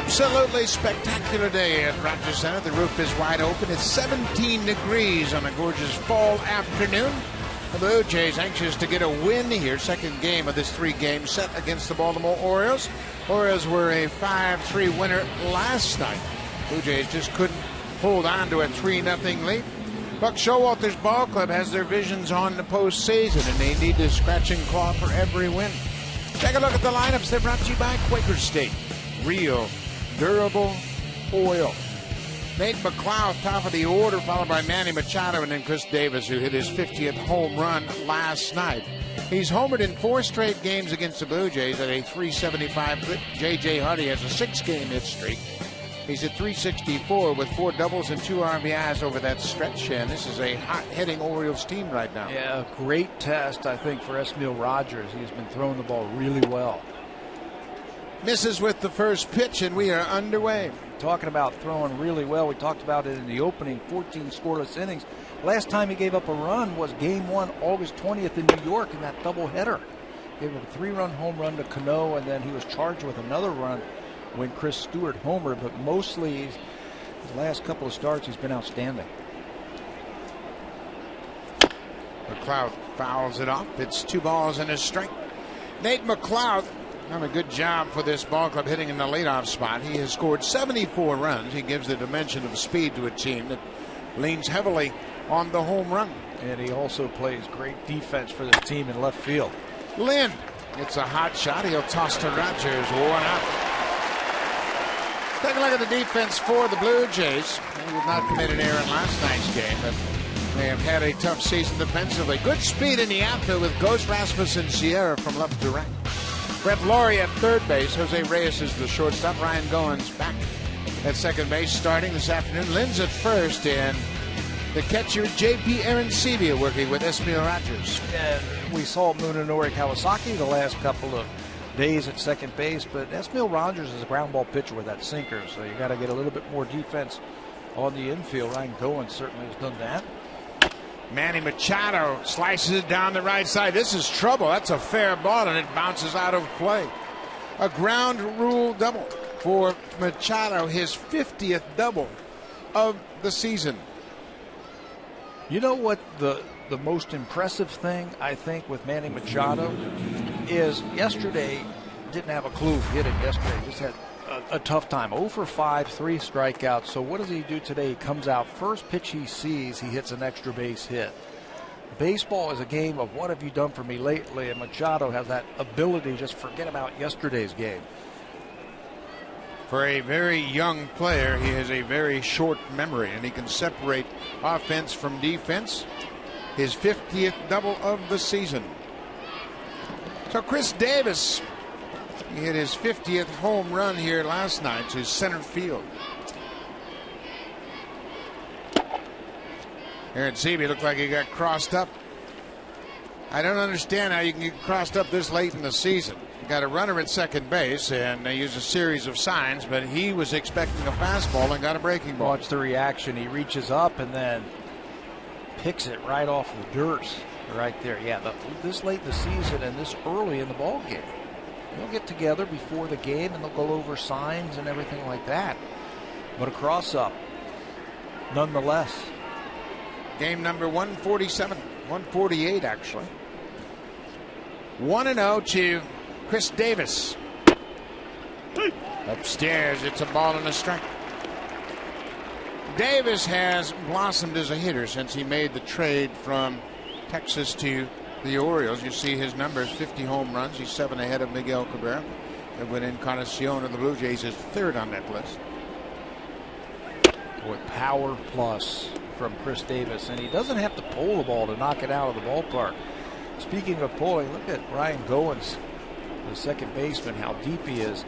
Absolutely spectacular day at Rogers Center. The roof is wide open. It's 17 degrees on a gorgeous fall afternoon. The Blue Jays anxious to get a win here. Second game of this three-game set against the Baltimore Orioles. Orioles were a 5-3 winner last night. Blue Jays just couldn't hold on to a 3-0 lead. Buck Showalter's ball club has their visions on the postseason, and they need to scratch and claw for every win. Take a look at the lineups. They're brought to you by Quaker State. Real, durable oil. Nate McLeod, top of the order, followed by Manny Machado, and then Chris Davis, who hit his 50th home run last night. He's homered in 4 straight games against the Blue Jays at a .375 J.J. Hardy has a 6-game hit streak. He's at .364 with 4 doubles and 2 RBIs over that stretch, and this is a hot-hitting Orioles team right now. Yeah, great test, I think, for Esmil Rogers. He's been throwing the ball really well. Misses with the first pitch, and we are underway. Talking about throwing really well, we talked about it in the opening, 14 scoreless innings. Last time he gave up a run was Game 1, August 20th in New York in that doubleheader. Gave up a 3-run home run to Cano, and then he was charged with another run when Chris Stewart homered, but mostly his last couple of starts he's been outstanding. McLeod fouls it off. It's 2 balls and a strike. Nate McLeod done a good job for this ball club hitting in the leadoff spot. He has scored 74 runs. He gives the dimension of speed to a team that leans heavily on the home run. And he also plays great defense for this team in left field. Lynn, it's a hot shot. He'll toss to Rogers. 1 out. Take a look at the defense for the Blue Jays. They did not commit an error in last night's game, but they have had a tough season defensively. Good speed in the outfield with Ghost, Rasmussen, Sierra from left to right. Brett Laurie at third base. Jose Reyes is the shortstop. Ryan Goins back at second base starting this afternoon. Lynn's at first, and the catcher J.P. Arancibia working with Esmil Rogers. And we saw Munenori Kawasaki the last couple of days at second base, but Esmil Rogers is a ground ball pitcher with that sinker, so you got to get a little bit more defense on the infield. Ryan Goins certainly has done that. Manny Machado slices it down the right side. This is trouble. That's a fair ball, and it bounces out of play. A ground rule double for Machado, his 50th double of the season. You know what the most impressive thing, I think, with Manny Machado is yesterday didn't have a clue of hitting yesterday. Just had a tough time. 0 for 5, 3 strikeouts. So what does he do today? He comes out, first pitch he sees, he hits an extra base hit. Baseball is a game of what have you done for me lately, and Machado has that ability to just forget about yesterday's game. For a very young player, he has a very short memory, and he can separate offense from defense. His 50th double of the season. So Chris Davis, he hit his 50th home run here last night to center field. Arancibia looked like he got crossed up. I don't understand how you can get crossed up this late in the season. You got a runner at second base, and they use a series of signs, but he was expecting a fastball and got a breaking ball. Watch the reaction. He reaches up and then picks it right off the dirt right there. Yeah, this late in the season and this early in the ball game. They'll get together before the game and they'll go over signs and everything like that. But a cross-up, nonetheless. Game number 147, 148 actually. 1-0 to Chris Davis. Upstairs, it's a ball and a strike. Davis has blossomed as a hitter since he made the trade from Texas to the Orioles. You see his numbers, 50 home runs. He's 7 ahead of Miguel Cabrera. Edwin Encarnacion of the Blue Jays is 3rd on that list. With power plus from Chris Davis, and he doesn't have to pull the ball to knock it out of the ballpark. Speaking of pulling, look at Ryan Goins, the second baseman, how deep he is.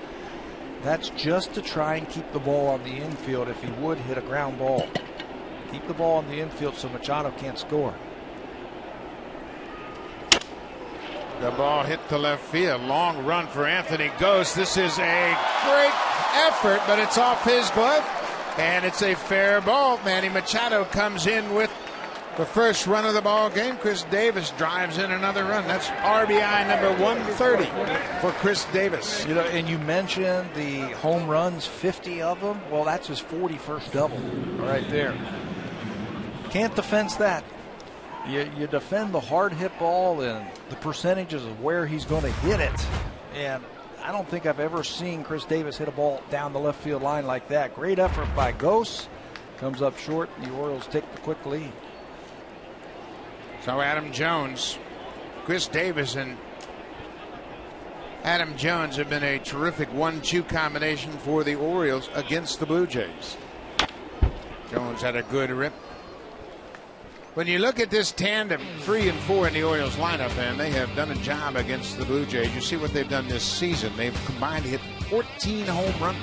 That's just to try and keep the ball on the infield if he would hit a ground ball. Keep the ball on the infield so Machado can't score. The ball hit to left field. Long run for Anthony Ghost. This is a great effort, but it's off his glove, and it's a fair ball. Manny Machado comes in with The first run of the ball game, Chris Davis drives in another run. That's RBI number 130 for Chris Davis. You know, and you mentioned the home runs, 50 of them. Well, that's his 41st double right there. Can't defend that. You defend the hard hit ball and the percentages of where he's going to hit it. And I don't think I've ever seen Chris Davis hit a ball down the left field line like that. Great effort by Gose. Comes up short. The Orioles take the quick lead. So Adam Jones, Chris Davis, and Adam Jones have been a terrific 1-2 combination for the Orioles against the Blue Jays. Jones had a good rip. When you look at this tandem, 3 and 4 in the Orioles lineup, and they have done a job against the Blue Jays. You see what they've done this season. They've combined to hit 14 home runs.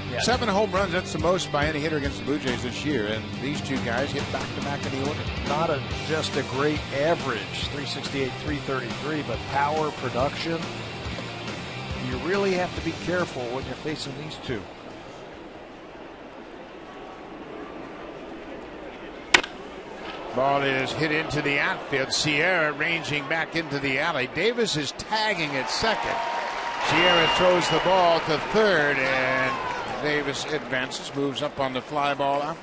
Yeah. 7 home runs, that's the most by any hitter against the Blue Jays this year. And these two guys hit back-to-back in the order. Not just a great average, 368, 333, but power, production. You really have to be careful when you're facing these two. Ball is hit into the outfield. Sierra ranging back into the alley. Davis is tagging at second. Sierra throws the ball to third, and Davis advances, moves up on the fly ball out.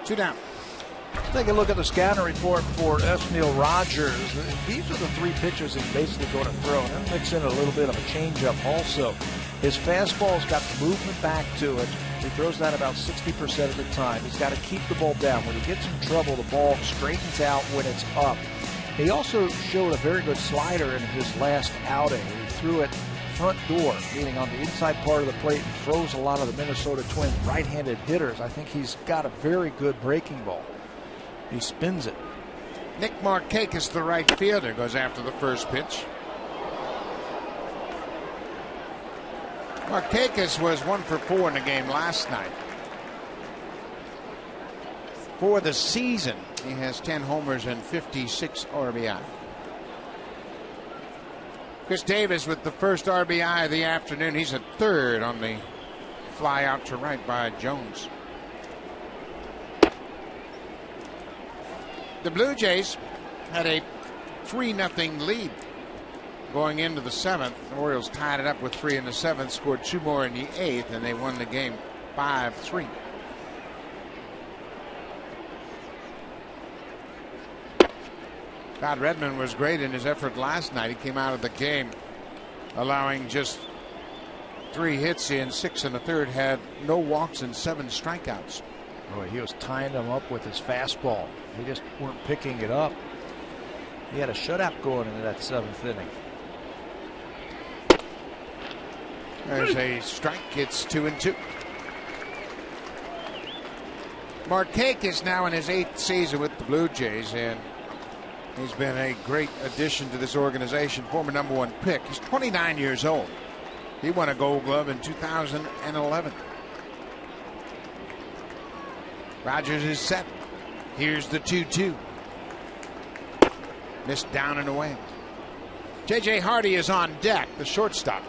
2 down. Take a look at the scouting report for Esmil Rogers. These are the 3 pitches he's basically going to throw. And mix in a little bit of a changeup also. His fastball's got the movement back to it. He throws that about 60% of the time. He's got to keep the ball down. When he gets in trouble, the ball straightens out when it's up. He also showed a very good slider in his last outing. He threw it front door, meaning on the inside part of the plate, and throws a lot of the Minnesota Twins right-handed hitters. I think he's got a very good breaking ball. He spins it. Nick Markakis, the right fielder, goes after the first pitch. Markakis was 1 for 4 in the game last night. For the season, he has 10 homers and 56 RBI. Chris Davis with the first RBI of the afternoon. He's at third on the fly out to right by Jones. The Blue Jays had a 3-0 lead going into the 7th. The Orioles tied it up with 3 in the 7th, scored 2 more in the 8th, and they won the game 5-3. Todd Redmond was great in his effort last night. He came out of the game allowing just 3 hits in 6 and a third, had no walks and 7 strikeouts. Boy, he was tying them up with his fastball. They just weren't picking it up. He had a shutout going into that 7th inning. There's a strike. It's 2-2. Markakis now in his 8th season with the Blue Jays, and he's been a great addition to this organization. Former #1 pick. He's 29 years old. He won a Gold Glove in 2011. Rogers is set. Here's the 2-2. Missed down and away. J.J. Hardy is on deck, the shortstop.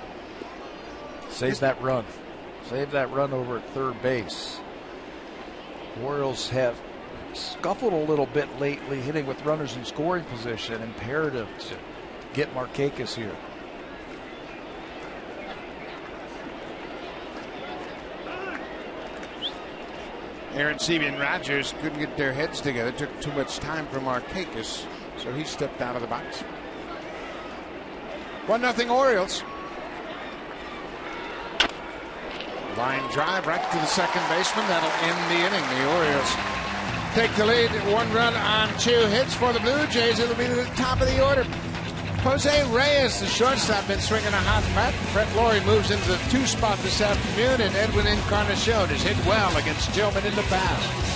Save that run. Save that run over at third base. Orioles have scuffled a little bit lately, hitting with runners in scoring position. Imperative to get Markakis here. Aaron Seve and Rogers couldn't get their heads together. It took too much time for Markakis, so he stepped out of the box. 1-0 Orioles. Line drive right to the second baseman. That'll end the inning. The Orioles take the lead. 1 run on 2 hits for the Blue Jays. It'll be to the top of the order. Jose Reyes, the shortstop, been swinging a hot bat. Brett Lawrie moves into the 2 spot this afternoon, and Edwin Encarnacion has hit well against Tillman in the past.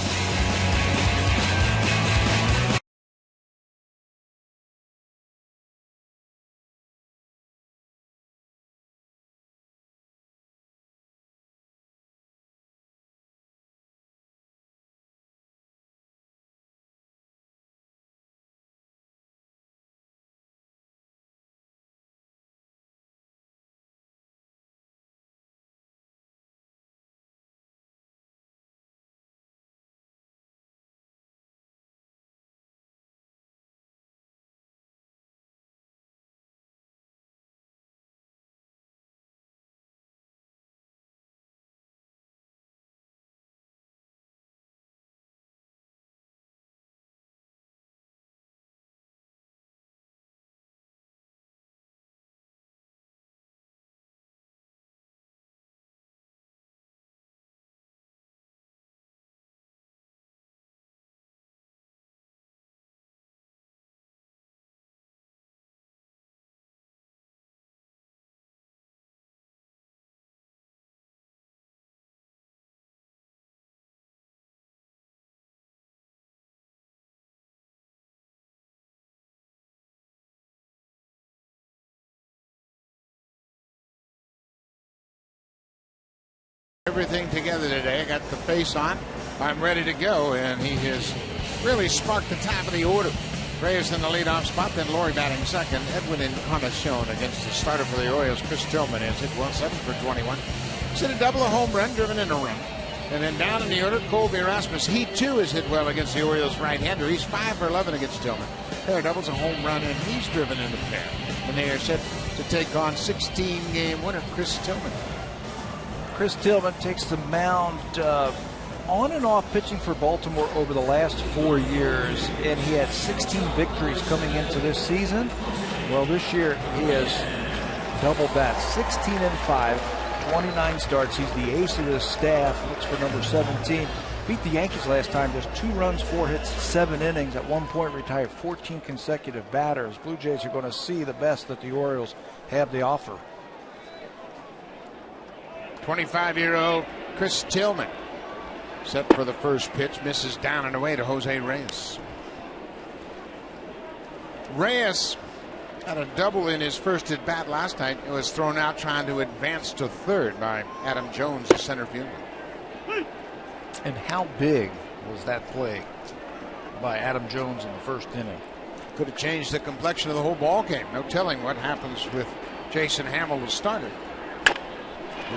everything together today. I got the face on. I'm ready to go, and he has really sparked the top of the order. Reyes in the leadoff spot, then Laurie batting second. Edwin Encarnacion against the starter for the Orioles, Chris Tillman, has hit well, 7 for 21. He's hit a double, a home run, driven in a run. And then down in the order, Colby Rasmus. He too has hit well against the Orioles right-hander. He's 5 for 11 against Tillman. Pair of doubles, a home run, and he's driven in the pair. And they are set to take on 16-game winner Chris Tillman. Chris Tillman takes the mound on and off pitching for Baltimore over the last 4 years, and he had 16 victories coming into this season. Well, this year he has doubled that, 16-5, 29 starts. He's the ace of the staff, looks for number 17. Beat the Yankees last time, just 2 runs, 4 hits, 7 innings. At one point retired 14 consecutive batters. Blue Jays are going to see the best that the Orioles have to offer. 25-year-old Chris Tillman set for the first pitch, misses down and away to Jose Reyes. Reyes had a double in his first at bat last night. It was thrown out trying to advance to third by Adam Jones, the center fielder. And how big was that play by Adam Jones in the first inning? Could have changed the complexion of the whole ball game. No telling what happens with Jason Hamill, the starter.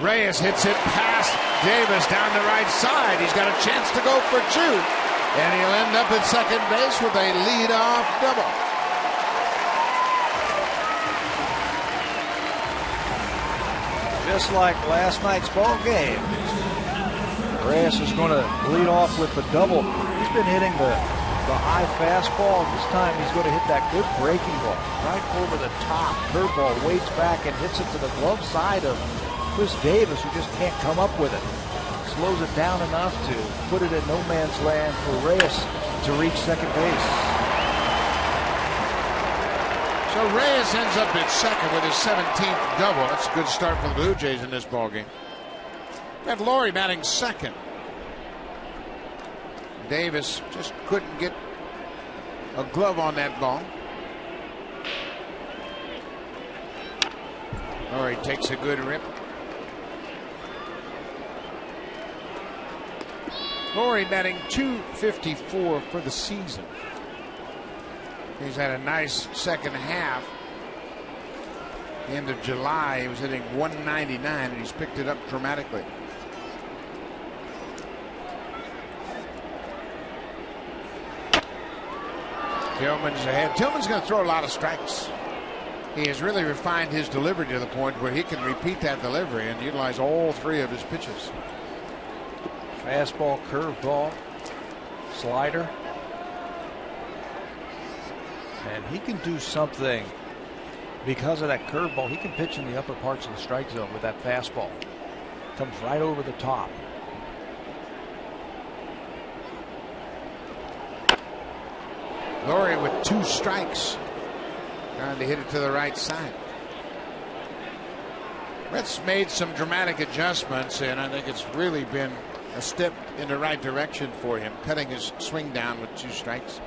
Reyes hits it past Davis down the right side. He's got a chance to go for 2. And he'll end up at second base with a leadoff double. Just like last night's ball game, Reyes is going to lead off with the double. He's been hitting the high fastball. This time he's going to hit that good breaking ball right over the top. Curveball waits back and hits it to the glove side of Chris Davis, who just can't come up with it. Slows it down enough to put it in no man's land for Reyes to reach second base. So Reyes ends up at second with his 17th double. That's a good start for the Blue Jays in this ballgame. Got Laurie batting second. Davis just couldn't get a glove on that ball. Laurie takes a good rip. Laurie batting .254 for the season. He's had a nice second half. End of July, he was hitting .199, and he's picked it up dramatically. Tillman's ahead. Tillman's going to throw a lot of strikes. He has really refined his delivery to the point where he can repeat that delivery and utilize all 3 of his pitches. Fastball, curveball, slider. And he can do something because of that curveball. He can pitch in the upper parts of the strike zone with that fastball. Comes right over the top. Laurie with 2 strikes. Trying to hit it to the right side. Reds made some dramatic adjustments, and I think it's really been a step in the right direction for him, cutting his swing down with 2 strikes.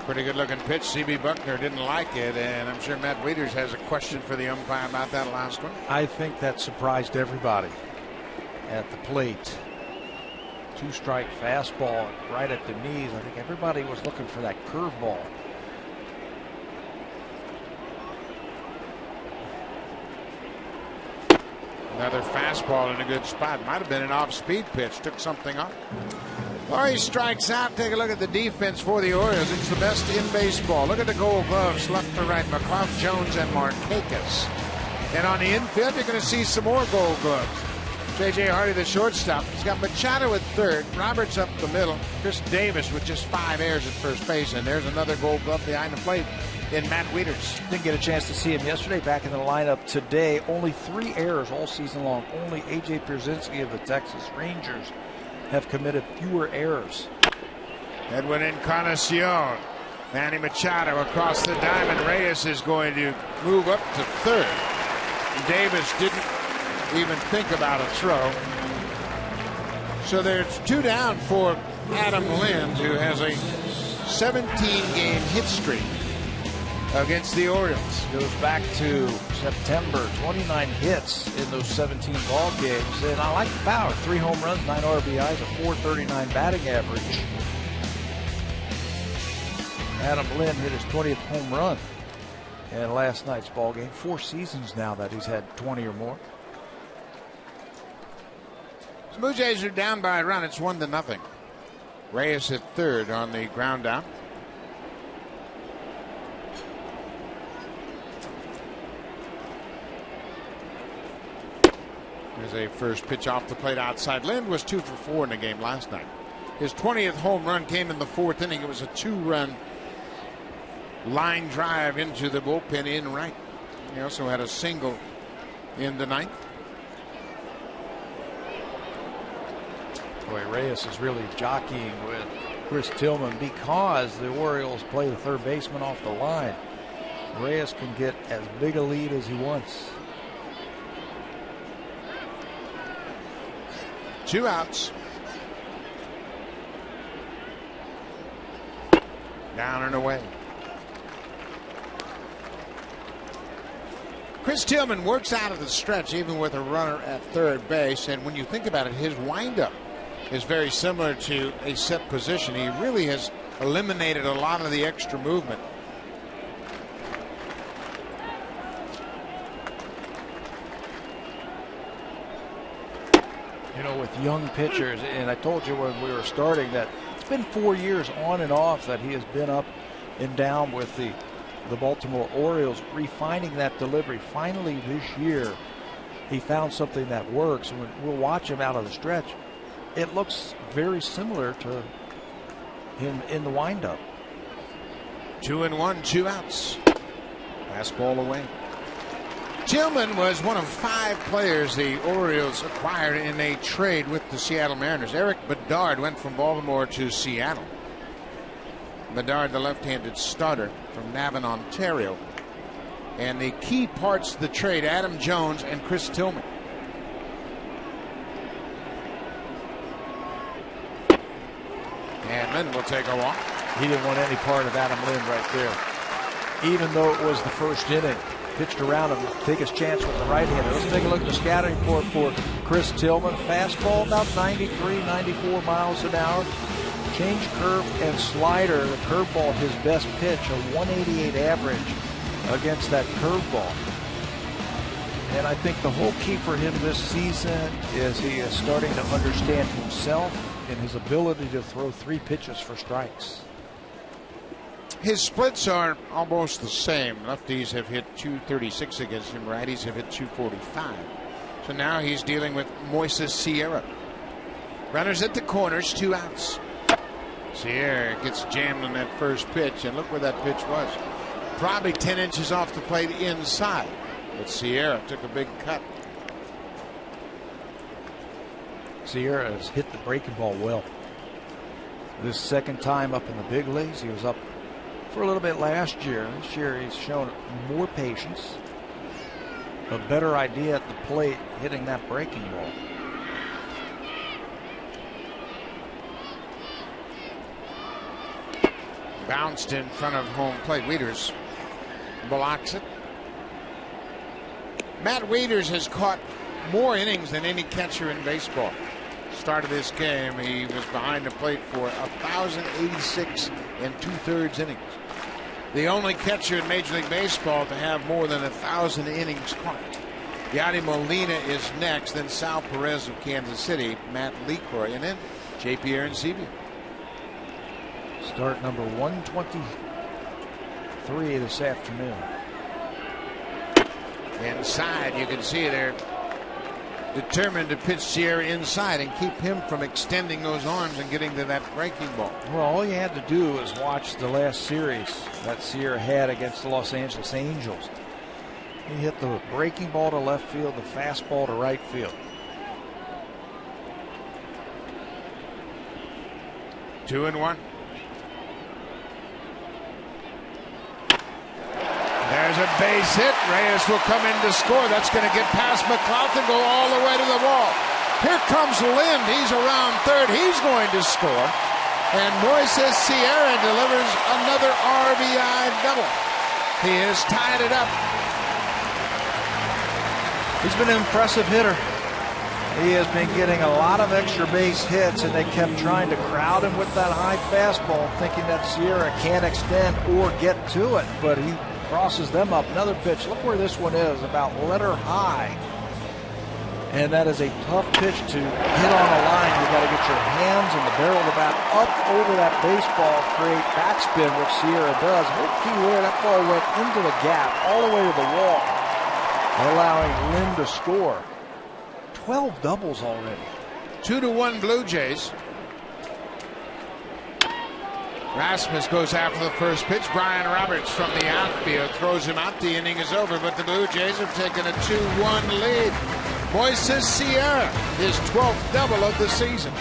Pretty good looking pitch. C.B. Buckner didn't like it, and I'm sure Matt Wieters has a question for the umpire about that last one. I think that surprised everybody at the plate. 2-strike fastball right at the knees. I think everybody was looking for that curveball. Another fastball in a good spot. Might have been an off-speed pitch. Took something off. Laurie strikes out. Take a look at the defense for the Orioles. It's the best in baseball. Look at the Gold Gloves left to right. McClough, Jones, and Markakis. And on the infield, you're going to see some more Gold Gloves. J.J. Hardy, the shortstop. He's got Machado at third. Roberts up the middle. Chris Davis with just 5 errors at first base. And there's another Gold Glove behind the plate in Matt Wieters. Didn't get a chance to see him yesterday. Back in the lineup today. Only 3 errors all season long. Only A.J. Pierzynski of the Texas Rangers have committed fewer errors. Edwin Encarnacion. Manny Machado across the diamond. Reyes is going to move up to third. Davis didn't even think about a throw. So there's 2 down for Adam Lind, who has a 17-game hit streak against the Orioles. Goes back to September, 29 hits in those 17 ball games. And I like the power. 3 home runs, 9 RBIs, a .439 batting average. Adam Lind hit his 20th home run in last night's ball game. 4 seasons now that he's had 20 or more. The Blue Jays are down by a run. It's 1-0. Reyes at third on the ground out. There's a first pitch off the plate outside. Lind was 2 for 4 in the game last night. His 20th home run came in the 4th inning. It was a 2-run line drive into the bullpen in right. He also had a single in the 9th. Boy, Reyes is really jockeying with Chris Tillman because the Orioles play the third baseman off the line. Reyes can get as big a lead as he wants. 2 outs. Down and away. Chris Tillman works out of the stretch even with a runner at third base, and when you think about it, his windup is very similar to a set position. He really has eliminated a lot of the extra movement. You know, with young pitchers, and I told you when we were starting that it's been 4 years on and off that he has been up and down with the Baltimore Orioles, refining that delivery. Finally this year he found something that works. When we'll watch him out of the stretch, it looks very similar to him in the windup. 2-1, 2 outs. Fastball away. Tillman was one of 5 players the Orioles acquired in a trade with the Seattle Mariners. Eric Bedard went from Baltimore to Seattle. Bedard, the left-handed starter from Navan, Ontario. And the key parts of the trade, Adam Jones and Chris Tillman. And Lind will take a walk. He didn't want any part of Adam Lind right there. Even though it was the first inning. Pitched around him, take his chance with the right-hander. Let's take a look at the scouting report for Chris Tillman. Fastball about 93, 94 miles an hour. Change curve and slider. The curveball his best pitch, a 188 average against that curveball. And I think the whole key for him this season is he is starting to understand himself and his ability to throw 3 pitches for strikes. His splits are almost the same. Lefties have hit 236 against him. Righties have hit 245. So now he's dealing with Moises Sierra. Runners at the corners, 2 outs. Sierra gets jammed on that first pitch, and look where that pitch was. Probably 10 inches off the plate inside. But Sierra took a big cut. Sierra has hit the breaking ball well. This second time up in the big leagues. He was up for a little bit last year. This year he's shown more patience, a better idea at the plate, hitting that breaking ball. Bounced in front of home plate. Wieters blocks it. Matt Wieters has caught more innings than any catcher in baseball. Start of this game, he was behind the plate for 1,086 2/3 innings. The only catcher in Major League Baseball to have more than 1,000 innings caught. Yadi Molina is next, then Sal Perez of Kansas City, Matt LeCroy, and then J.P. Arencibia. Start number 123 this afternoon. Inside, you can see they're determined to pitch Sierra inside and keep him from extending those arms and getting to that breaking ball. Well, all you had to do was watch the last series that Sierra had against the Los Angeles Angels. He hit the breaking ball to left field, the fastball to right field. 2-1. There's a base hit. Reyes will come in to score. That's going to get past McLaughlin, go all the way to the wall. Here comes Lind. He's around third. He's going to score. And Moises Sierra delivers another RBI double. He has tied it up. He's been an impressive hitter. He has been getting a lot of extra base hits, and they kept trying to crowd him with that high fastball, thinking that Sierra can't extend or get to it, but he crosses them up. Another pitch. Look where this one is, about letter high. And that is a tough pitch to hit on a line. You've got to get your hands and the barrel of the bat up over that baseball, create backspin, which Sierra does. Look where that ball went into the gap, all the way to the wall, allowing Lynn to score. 12 doubles already. 2-1 Blue Jays. Rasmus goes after the first pitch. Brian Roberts from the outfield throws him out. The inning is over, but the Blue Jays have taken a 2-1 lead. Moises Sierra, his 12th double of the season.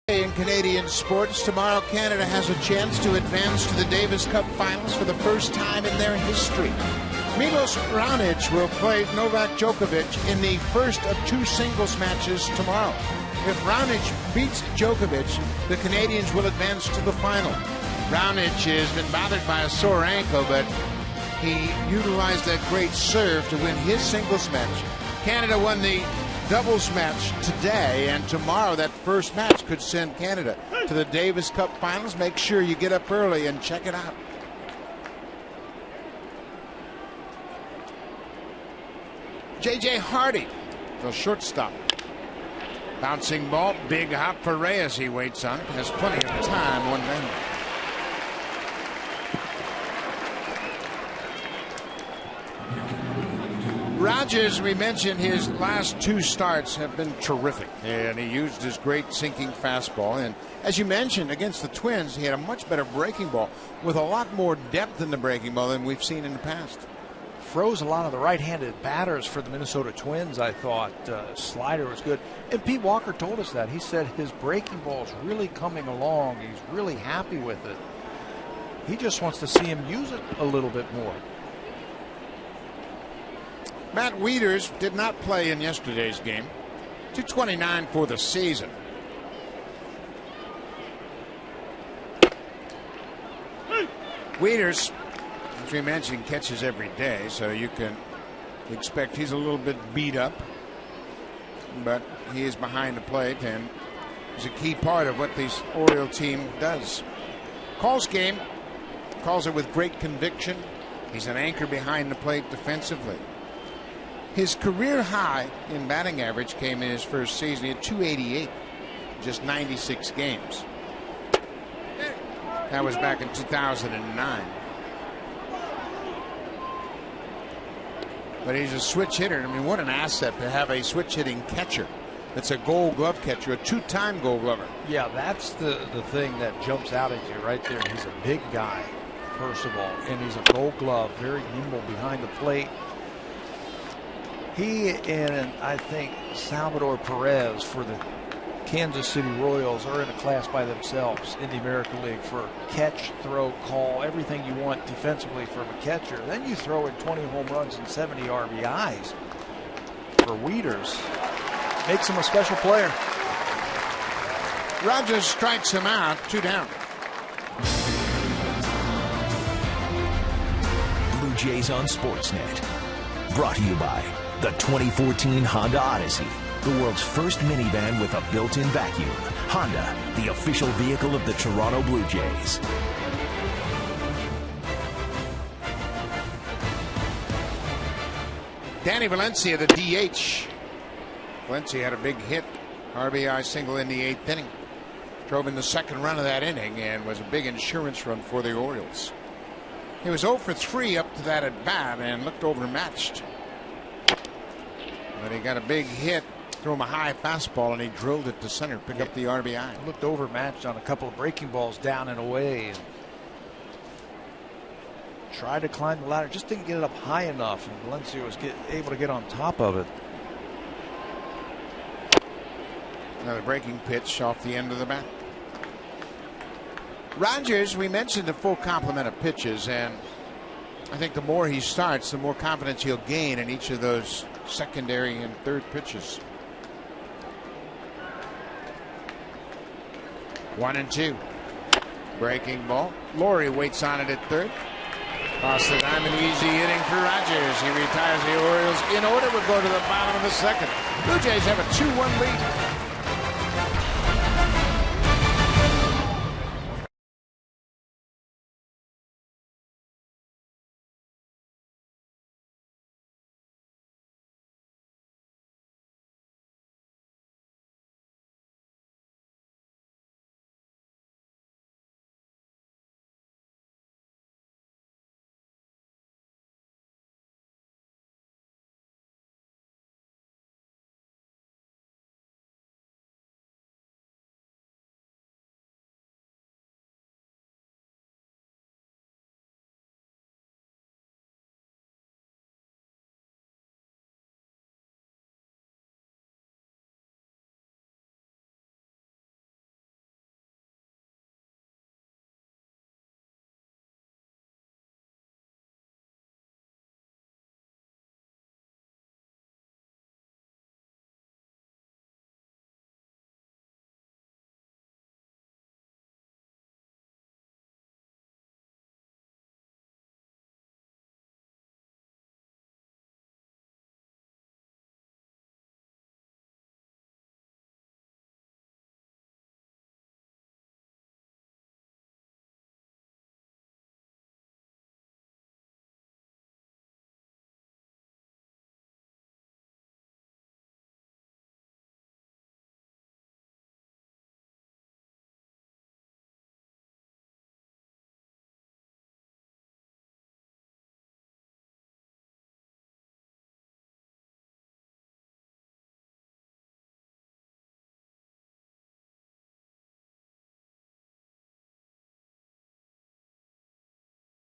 In Canadian sports, tomorrow Canada has a chance to advance to the Davis Cup finals for the first time in their history. Milos Raonic will play Novak Djokovic in the first of two singles matches tomorrow. If Raonic beats Djokovic, the Canadians will advance to the final. Raonic has been bothered by a sore ankle, but he utilized that great serve to win his singles match. Canada won the doubles match today, and tomorrow that first match could send Canada to the Davis Cup finals. Make sure you get up early and check it out. J.J. Hardy, the shortstop. Bouncing ball, big hop for Reyes. He waits on it, has plenty of time, one man. Rogers, we mentioned his last two starts have been terrific, and he used his great sinking fastball. And as you mentioned, against the Twins, he had a much better breaking ball with a lot more depth in the breaking ball than we've seen in the past. Froze a lot of the right-handed batters for the Minnesota Twins, I thought. Slider was good. And Pete Walker told us that. He said his breaking ball is really coming along. He's really happy with it. He just wants to see him use it a little bit more. Matt Wieters did not play in yesterday's game. 229 for the season. Wieters, as we mentioned, catches every day, so you can expect he's a little bit beat up, but he is behind the plate and is a key part of what this Oriole team does. Calls game, calls it with great conviction. He's an anchor behind the plate defensively. His career high in batting average came in his first season at 288, just 96 games. That was back in 2009. But he's a switch hitter. I mean, what an asset to have a switch hitting catcher. That's a Gold Glove catcher, a two-time Gold Glover. Yeah, that's the thing that jumps out at you right there. He's a big guy. first of all, and he's a Gold Glove, very nimble behind the plate. He and I think Salvador Perez for the Kansas City Royals are in a class by themselves in the American League for catch, throw, call, everything you want defensively from a catcher. Then you throw in 20 home runs and 70 RBIs for Wieters. Makes him a special player. Rogers strikes him out, 2 down. Blue Jays on Sportsnet. Brought to you by the 2014 Honda Odyssey, the world's first minivan with a built-in vacuum. Honda, the official vehicle of the Toronto Blue Jays. Danny Valencia, the DH. Valencia had a big hit, RBI single in the 8th inning. Drove in the second run of that inning and was a big insurance run for the Orioles. He was 0 for 3 up to that at bat and looked overmatched. But he got a big hit, threw him a high fastball, and he drilled it to center, pick up the RBI. Looked overmatched on a couple of breaking balls down and away. And tried to climb the ladder, just didn't get it up high enough, and Valencia was able to get on top of it. Another breaking pitch off the end of the bat. Rogers, we mentioned a full complement of pitches, and I think the more he starts, the more confidence he'll gain in each of those secondary and third pitches. 1-2. Breaking ball. Laurie waits on it at third. Across the diamond, easy inning for Rogers. He retires the Orioles in order. Would go to the bottom of the second. Blue Jays have a 2-1 lead.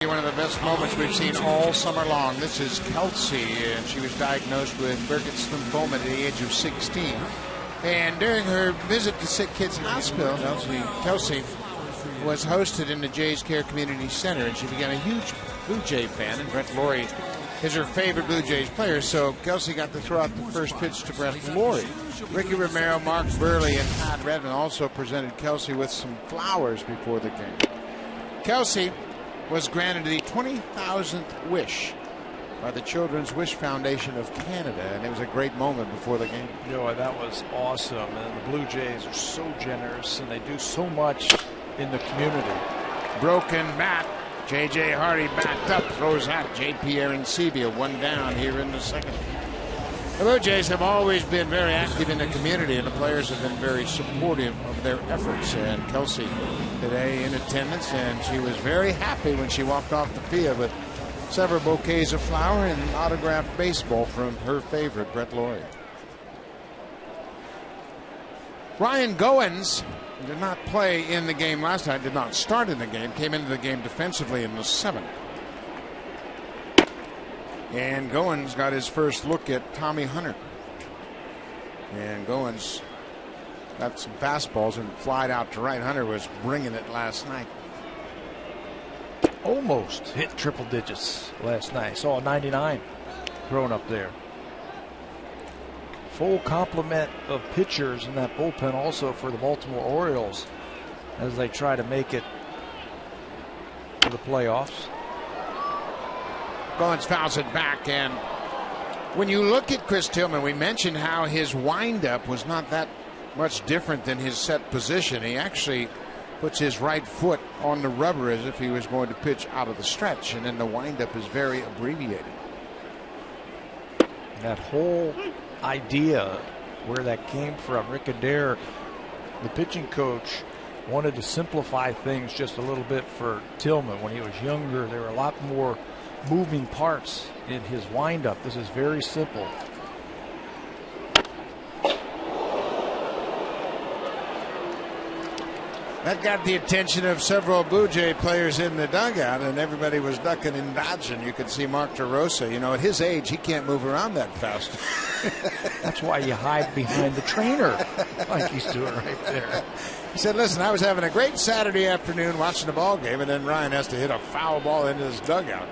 One of the best moments we've seen all summer long. This is Kelsey, and she was diagnosed with Burkitt's lymphoma at the age of 16. And during her visit to Sick Kids Hospital, Kelsey was hosted in the Jays Care Community Center, and she became a huge Blue Jay fan, and Brett Laurie is her favorite Blue Jays player, so Kelsey got to throw out the first pitch to Brett Laurie. Ricky Romero, Mark Burley, and Todd Redmond also presented Kelsey with some flowers before the game. Kelsey was granted the 20,000th wish by the Children's Wish Foundation of Canada, and it was a great moment before the game. You know, that was awesome, and the Blue Jays are so generous, and they do so much in the community. Broken bat. J.J. Hardy backed up, throws out J.P. Arancibia, 1 down here in the second. The Blue Jays have always been very active in the community, and the players have been very supportive of their efforts. And Kelsey today in attendance, and she was very happy when she walked off the field with several bouquets of flower and an autographed baseball from her favorite, Brett Laurie. Ryan Goins Did not play in the game last night, did not start in the game, came into the game defensively in the 7th. And Goins got his first look at Tommy Hunter. And Goins got some fastballs and flied out to right. Hunter was bringing it last night. Almost hit triple digits last night. Saw a 99 thrown up there. Full complement of pitchers in that bullpen also for the Baltimore Orioles as they try to make it to the playoffs. Goins fouls it back, and when you look at Chris Tillman, we mentioned how his windup was not that much different than his set position. He actually puts his right foot on the rubber as if he was going to pitch out of the stretch, and then the windup is very abbreviated. That whole idea where that came from, Rick Adair, the pitching coach, wanted to simplify things just a little bit for Tillman. When he was younger, there were a lot more moving parts in his windup. This is very simple. That got the attention of several Blue Jay players in the dugout, and everybody was ducking and dodging. You could see Mark DeRosa. You know, at his age, he can't move around that fast. That's why you hide behind the trainer, like he's doing right there. He said, listen, I was having a great Saturday afternoon watching the ball game, and then Ryan has to hit a foul ball into his dugout.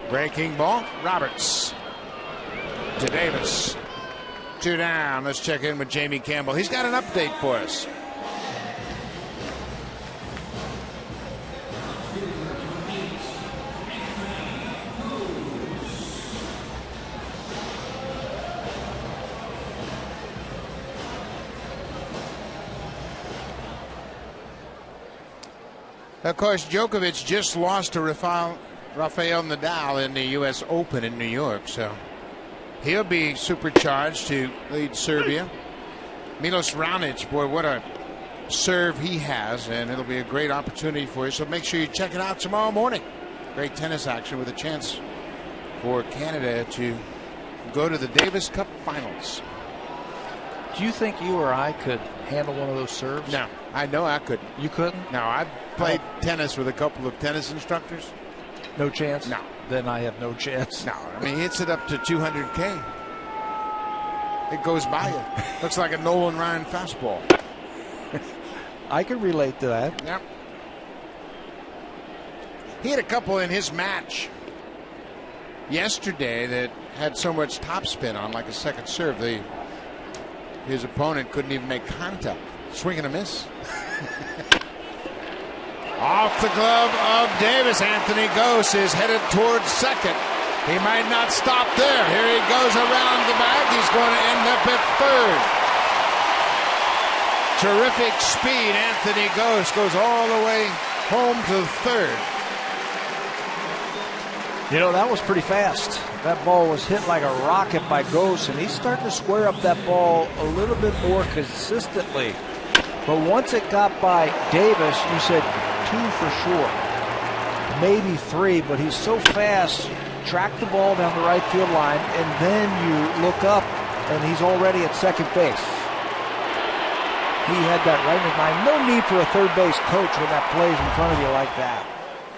Breaking ball, Roberts to Davis. 2 down. Let's check in with Jamie Campbell. He's got an update for us. Of course, Djokovic just lost to Rafael Nadal in the U.S. Open in New York, so he'll be supercharged to lead Serbia. Milos Raonic, boy, what a serve he has, and it'll be a great opportunity for you. So make sure you check it out tomorrow morning. Great tennis action with a chance for Canada to go to the Davis Cup Finals. Do you think you or I could handle one of those serves? No, I know I couldn't. You couldn't? No, I've played tennis with a couple of tennis instructors. No chance? No. Then I have no chance. No, I mean, he hits it up to 200K. It goes by you. Looks like a Nolan Ryan fastball. I can relate to that. Yep. He had a couple in his match yesterday that had so much topspin on, like a second serve. His opponent couldn't even make contact. Swing and a miss. Off the glove of Davis. Anthony Gose is headed towards second. He might not stop there. Here he goes around the bag. He's going to end up at third. Terrific speed. Anthony Gose goes all the way home to third. You know, that was pretty fast. That ball was hit like a rocket by Gose, and he's starting to square up that ball a little bit more consistently. But once it got by Davis, you said 2 for sure, maybe 3, but he's so fast. Track the ball down the right field line, and then you look up, and he's already at second base. He had that right in his mind. No need for a third base coach when that plays in front of you like that,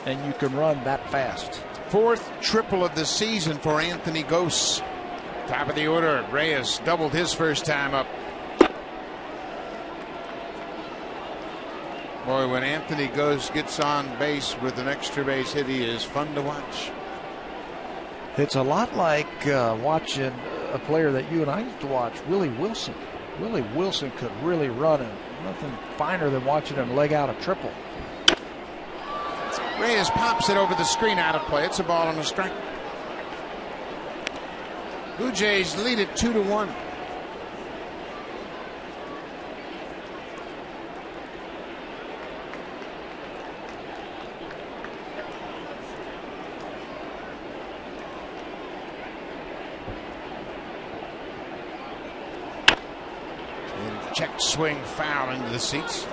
and you can run that fast. 4th triple of the season for Anthony Gose. Top of the order, Reyes doubled his first time up. Boy, when Anthony Gose gets on base with an extra base hit, he is fun to watch. It's a lot like watching a player that you and I used to watch, Willie Wilson. Willie Wilson could really run, and nothing finer than watching him leg out a triple. Reyes pops it over the screen, out of play. It's a ball on the strike. Blue Jays lead it 2-1. Check swing foul into the seats.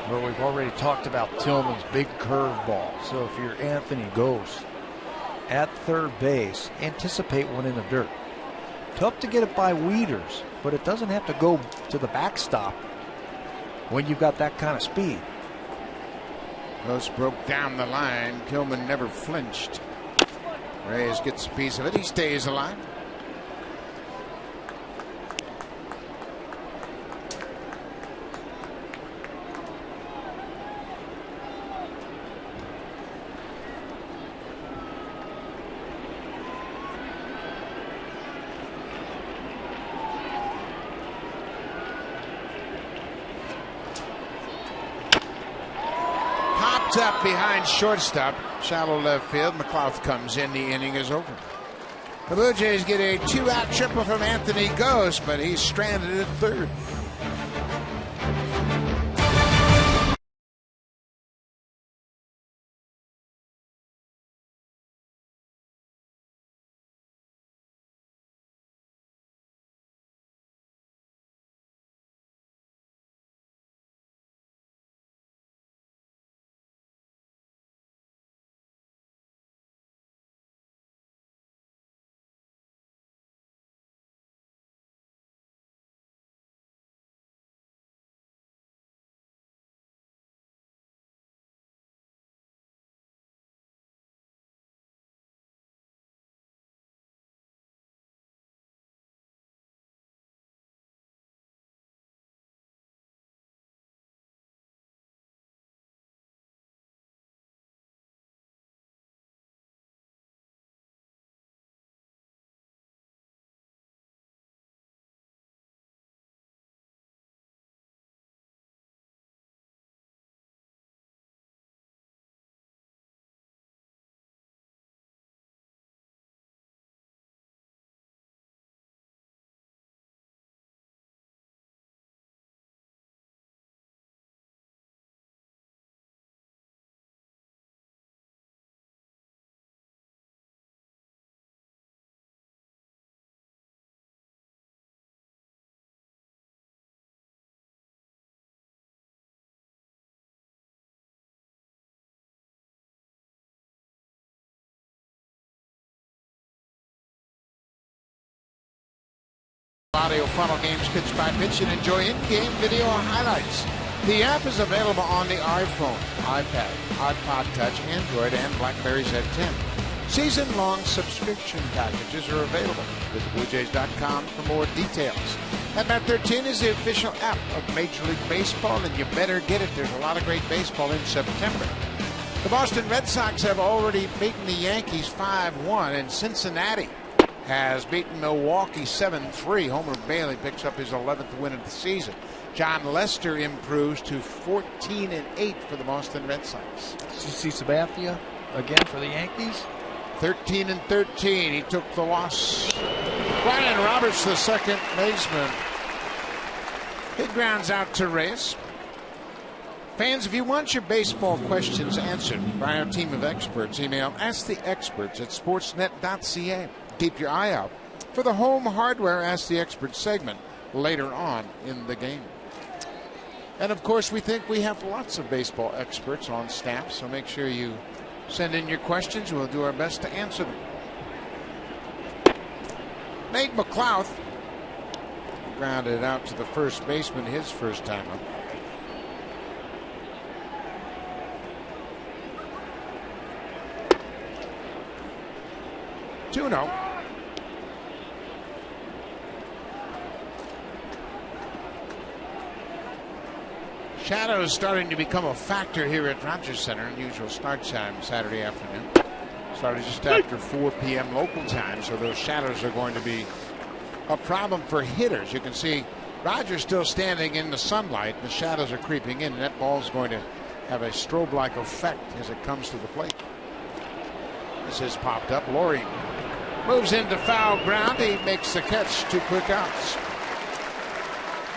Well, we've already talked about Tillman's big curveball. So if you're Anthony Gose at third base, anticipate one in the dirt. Tough to get it by Wieters, but it doesn't have to go to the backstop when you've got that kind of speed. Gross broke down the line. Kilman never flinched. Reyes gets a piece of it. He stays alive. Up behind shortstop, shallow left field. McLeod comes in. The inning is over. The Blue Jays get a 2-out triple from Anthony Ghost, but he's stranded at third. Audio funnel games pitch by pitch and enjoy in-game video highlights. The app is available on the iPhone, iPad, iPod Touch, Android, and BlackBerry Z10. Season-long subscription packages are available. Visit BlueJays.com for more details. At Bat 13 is the official app of Major League Baseball, and you better get it. There's a lot of great baseball in September. The Boston Red Sox have already beaten the Yankees 5-1, and Cincinnati has beaten Milwaukee 7-3. Homer Bailey picks up his 11th win of the season. John Lester improves to 14-8 for the Boston Red Sox. CC Sabathia again for the Yankees. 13-13. He took the loss. Brian Roberts, the second baseman. He grounds out to Reyes. Fans, if you want your baseball questions answered by our team of experts, email asktheexperts@sportsnet.ca. Keep your eye out for the Home Hardware Ask the Expert segment later on in the game. And of course, we think we have lots of baseball experts on staff, so make sure you send in your questions. We'll do our best to answer them. Nate McLeod grounded out to the first baseman his first time up. Two-no. Shadows starting to become a factor here at Rogers Center. Unusual start time Saturday afternoon. Started just after 4 p.m. local time, so those shadows are going to be a problem for hitters. You can see Rogers still standing in the sunlight. The shadows are creeping in, and that ball's going to have a strobe-like effect as it comes to the plate. This has popped up. Laurie moves into foul ground. He makes the catch. 2 quick outs.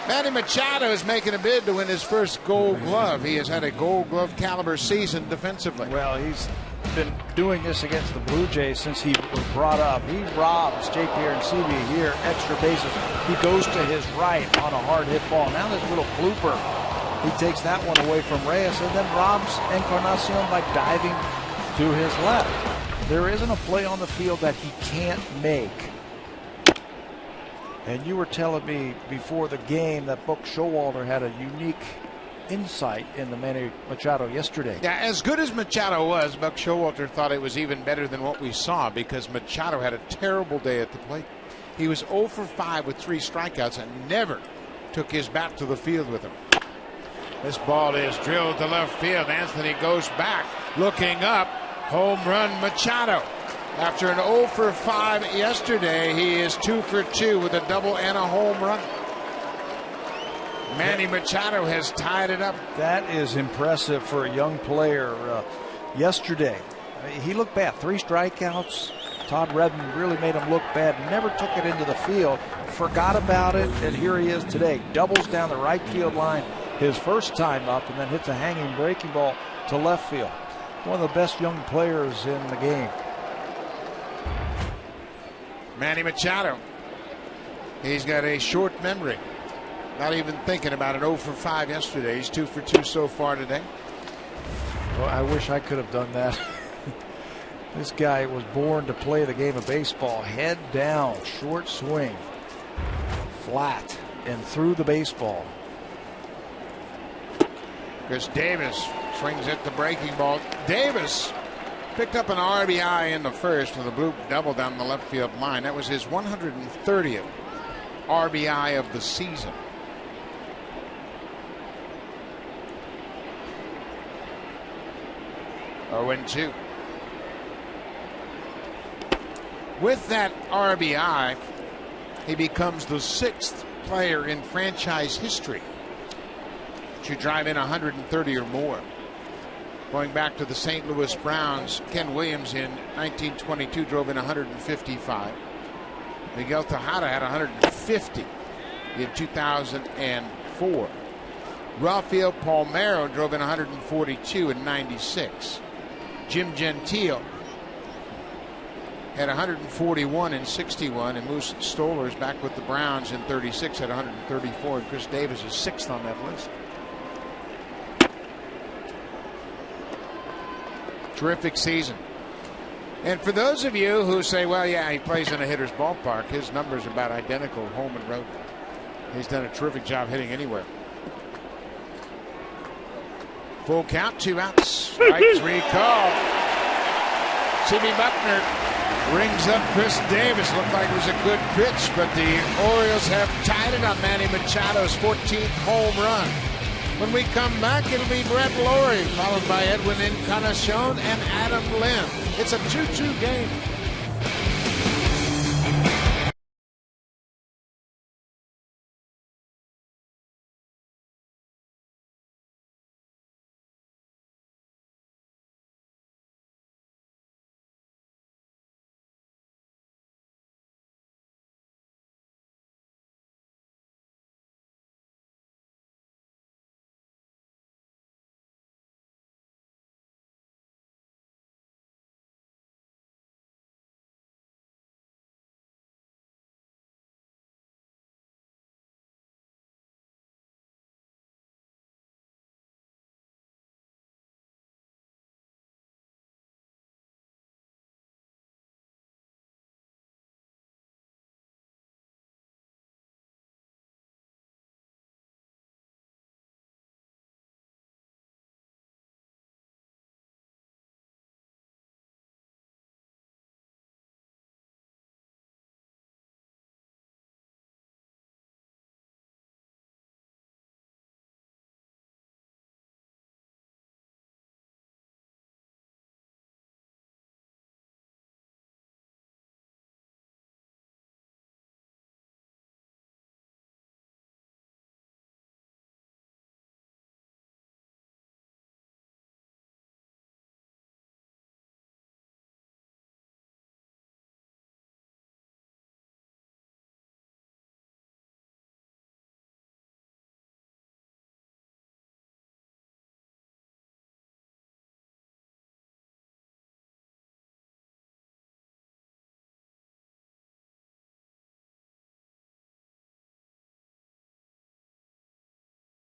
Manny Machado is making a bid to win his first Gold Glove. He has had a Gold Glove caliber season defensively. Well, he's been doing this against the Blue Jays since he was brought up. He robs J.P. Arencibia here, extra bases. He goes to his right on a hard hit ball. Now this little blooper. He takes that one away from Reyes and then robs Encarnacion by diving to his left. There isn't a play on the field that he can't make. And you were telling me before the game that Buck Showalter had a unique insight in the Manny Machado yesterday. Yeah, as good as Machado was, Buck Showalter thought it was even better than what we saw because Machado had a terrible day at the plate. He was 0 for 5 with 3 strikeouts and never took his bat to the field with him. This ball is drilled to left field. Anthony goes back, looking up. Home run Machado. After an 0 for 5 yesterday, he is 2 for 2 with a double and a home run. Manny Machado has tied it up. That is impressive for a young player. Yesterday, he looked bad. 3 strikeouts. Todd Redmond really made him look bad. Never took it into the field. Forgot about it, and here he is today. Doubles down the right field line his first time up, and then hits a hanging breaking ball to left field. One of the best young players in the game. Manny Machado. He's got a short memory. Not even thinking about it. 0 for 5 yesterday. He's 2 for 2 so far today. Well, I wish I could have done that. This guy was born to play the game of baseball. Head down, short swing, flat, and through the baseball. Chris Davis swings at the breaking ball. Davis picked up an RBI in the first with a bloop double down the left field line. That was his 130th RBI of the season. Oh, and 2. With that RBI, he becomes the 6th player in franchise history to drive in 130 or more. Going back to the St. Louis Browns, Ken Williams in 1922 drove in 155. Miguel Tejada had 150 in 2004. Rafael Palmeiro drove in 142 in 96. Jim Gentile had 141 in 61, and Moose Stolar's back with the Browns in 36 had 134, and Chris Davis is 6th on that list. Terrific season. And for those of you who say, well, yeah, he plays in a hitter's ballpark, his numbers are about identical home and road. He's done a terrific job hitting anywhere. Full count, 2 outs. Strike 3 call. C.B. Buckner brings up Chris Davis. Looked like it was a good pitch, but the Orioles have tied it on Manny Machado's 14th home run. When we come back, it'll be Brett Lawrie, followed by Edwin Encarnacion and Adam Lynn. It's a 2-2 game.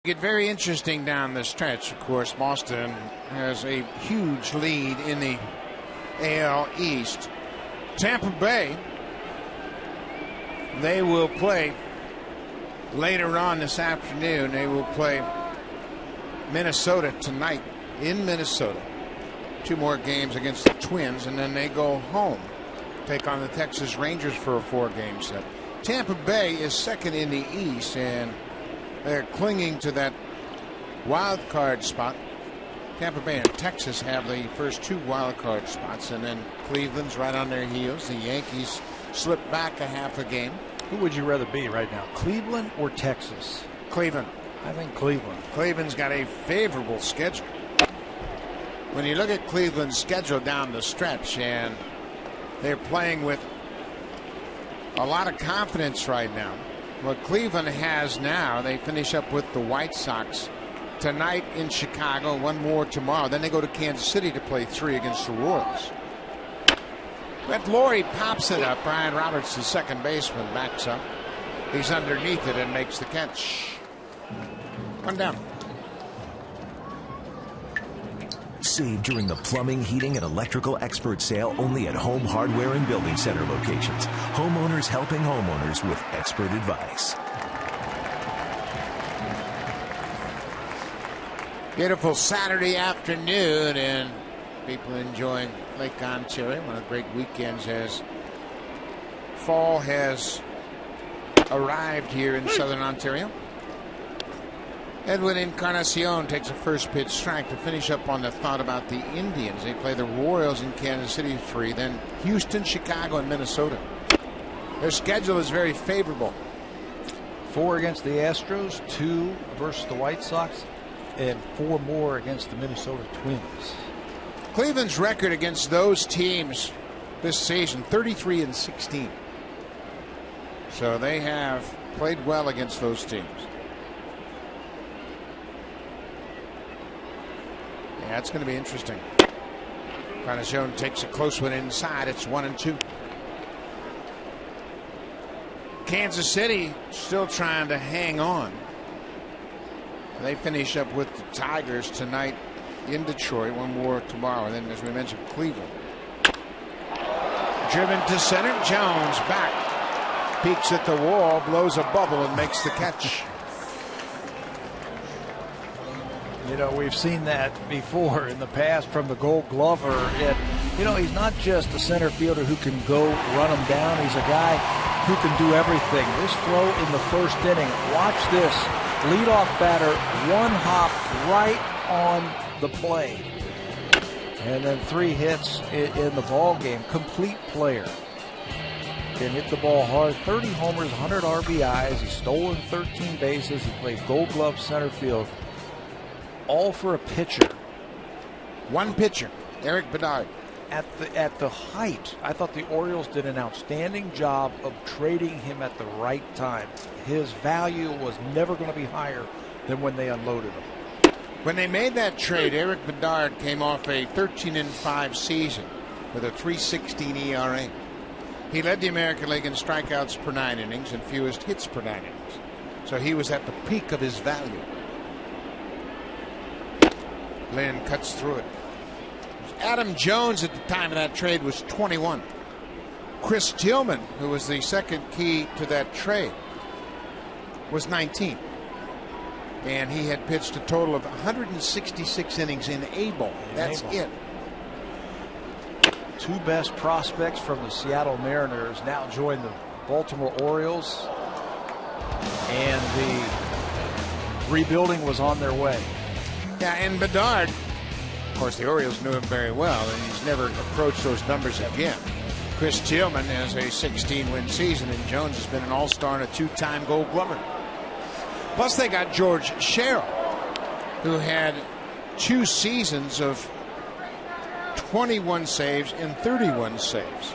Get very interesting down the stretch. Of course, Boston has a huge lead in the AL East. Tampa Bay they will play later on this afternoon. They will play Minnesota tonight in Minnesota. 2 more games against the Twins, and then they go home, take on the Texas Rangers for a 4-game set. Tampa Bay is second in the East, and they're clinging to that wild card spot. Tampa Bay and Texas have the first 2 wild card spots, and then Cleveland's right on their heels. The Yankees slip back a half a game. Who would you rather be right now, Cleveland or Texas? Cleveland. I think Cleveland. Cleveland's got a favorable schedule. When you look at Cleveland's schedule down the stretch, and they're playing with a lot of confidence right now. What Cleveland has now, they finish up with the White Sox tonight in Chicago, 1 more tomorrow. Then they go to Kansas City to play 3 against the Royals. But Laurie pops it up. Brian Roberts, the second baseman, backs up. He's underneath it and makes the catch. 1 down. Save during the plumbing, heating, and electrical expert sale only at Home Hardware and Building Center locations. Homeowners helping homeowners with expert advice. Beautiful Saturday afternoon, and people enjoying Lake Ontario. One of the great weekends as fall has arrived here in southern Ontario. Edwin Encarnacion takes a first pitch strike to finish up on the thought about the Indians. They play the Royals in Kansas City 3, then Houston, Chicago, and Minnesota. Their schedule is very favorable. 4 against the Astros, 2 versus the White Sox, and 4 more against the Minnesota Twins. Cleveland's record against those teams this season, 33-16. So they have played well against those teams. Yeah, it's going to be interesting. Encarnacion takes a close one inside. It's 1-2. Kansas City still trying to hang on. They finish up with the Tigers tonight in Detroit. 1 more tomorrow. And then, as we mentioned, Cleveland. Driven to center. Jones back. Peeks at the wall, blows a bubble, and makes the catch. You know, we've seen that before in the past from the Gold Glover. And, you know, he's not just a center fielder who can go run him down. He's a guy who can do everything. This throw in the first inning, watch this. Leadoff batter, 1 hop right on the play. And then 3 hits in the ball game. Complete player. Can hit the ball hard. 30 homers, 100 RBIs. He's stolen 13 bases. He played Gold Glove center field. All for a pitcher. 1 pitcher, Eric Bedard. At the height, I thought the Orioles did an outstanding job of trading him at the right time. His value was never going to be higher than when they unloaded him. When they made that trade, Eric Bedard came off a 13-5 season with a 3.16 ERA. He led the American League in strikeouts per 9 innings and fewest hits per 9 innings. So he was at the peak of his value. Lynn cuts through it. Adam Jones at the time of that trade was 21. Chris Tillman, who was the second key to that trade, was 19. And he had pitched a total of 166 innings in A-ball. That's it. 2 best prospects from the Seattle Mariners now join the Baltimore Orioles. And the rebuilding was on their way. Yeah, and Bedard, of course, the Orioles knew him very well, and he's never approached those numbers again. Chris Tillman has a 16-win season, and Jones has been an all-star and a 2-time Gold Glover. Plus, they got George Sherrill, who had 2 seasons of 21 saves and 31 saves.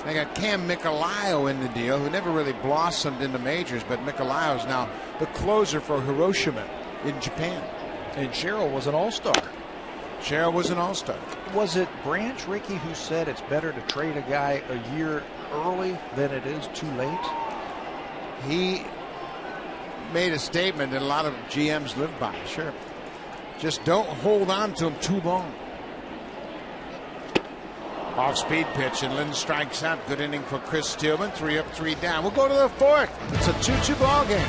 They got Cam Michelayo in the deal, who never really blossomed in the majors, but Michelayo is now the closer for Hiroshima in Japan. And Sherrill was an all-star. Sherrill was an all-star. Was it Branch Rickey who said it's better to trade a guy a year early than it is too late? He made a statement that a lot of GMs live by. Sure. Just don't hold on to him too long. Off-speed pitch, and Lynn strikes out. Good inning for Chris Steelman. 3 up, 3 down. We'll go to the fourth. It's a 2-2 ball game.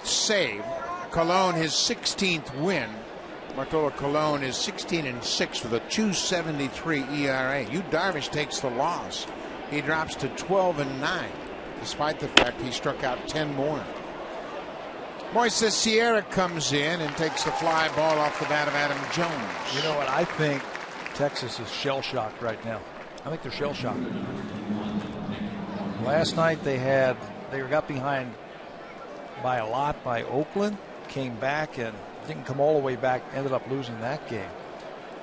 Save. Colon his 16th win. Bartolo Colon is 16-6 with a 2.73 ERA. Yu Darvish takes the loss. He drops to 12-9, despite the fact he struck out 10 more. Moises Sierra comes in and takes the fly ball off the bat of Adam Jones. You know what? I think Texas is shell-shocked right now. I think they're shell-shocked. Last night they got behind by a lot by Oakland, came back and didn't come all the way back, ended up losing that game.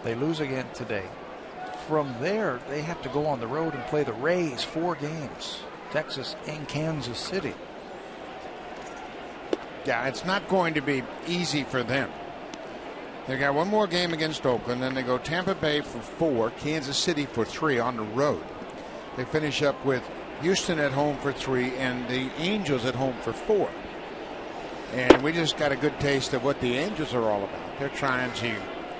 They lose again today. From there, they have to go on the road and play the Rays 4 games, Texas and Kansas City. Yeah, it's not going to be easy for them. They got one more game against Oakland, then they go Tampa Bay for 4, Kansas City for 3 on the road. They finish up with Houston at home for 3 and the Angels at home for 4. And we just got a good taste of what the Angels are all about. They're trying to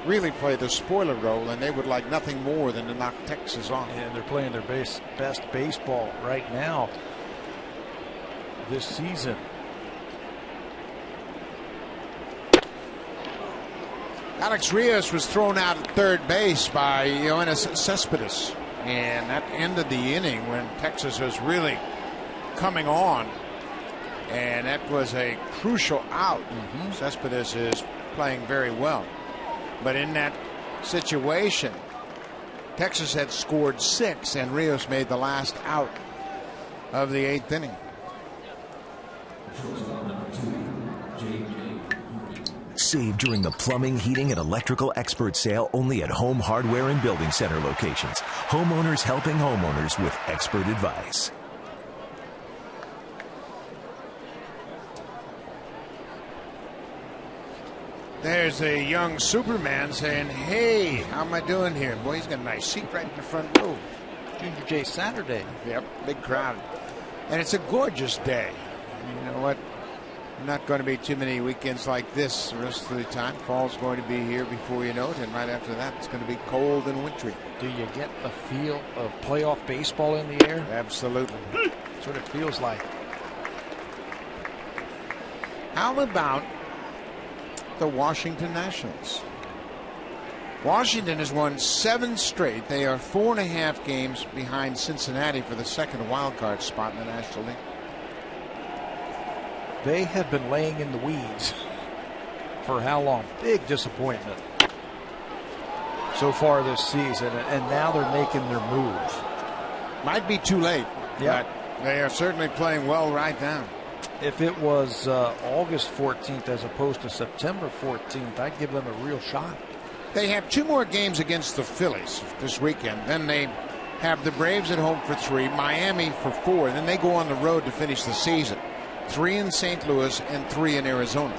really play the spoiler role, and they would like nothing more than to knock Texas off. And they're playing their best baseball right now this season. Alex Rios was thrown out at third base by Yoenis Cespedes, and that ended the inning when Texas was really coming on. And that was a crucial out. Cespedes is playing very well. But in that situation, Texas had scored 6, and Rios made the last out of the 8th inning. Save during the plumbing, heating, and electrical expert sale only at Home Hardware and Building Center locations. Homeowners helping homeowners with expert advice. There's a young Superman saying, hey, how am I doing here? Boy, he's got a nice seat right in the front row. Junior J Saturday. Yep, big crowd. And it's a gorgeous day. You know what? Not going to be too many weekends like this the rest of the time. Fall's going to be here before you know it, and right after that it's going to be cold and wintry. Do you get the feel of playoff baseball in the air? Absolutely. That's what it feels like. How about the Washington Nationals? Washington has won 7 straight. They are 4.5 games behind Cincinnati for the second wild card spot in the National League. They have been laying in the weeds for how long? Big disappointment so far this season, and now they're making their move. Might be too late, yeah, but they are certainly playing well right now. if it was August 14th as opposed to September 14th, I'd give them a real shot. They have 2 more games against the Phillies this weekend. Then they have the Braves at home for 3, Miami for 4. Then they go on the road to finish the season. 3 in St. Louis and 3 in Arizona.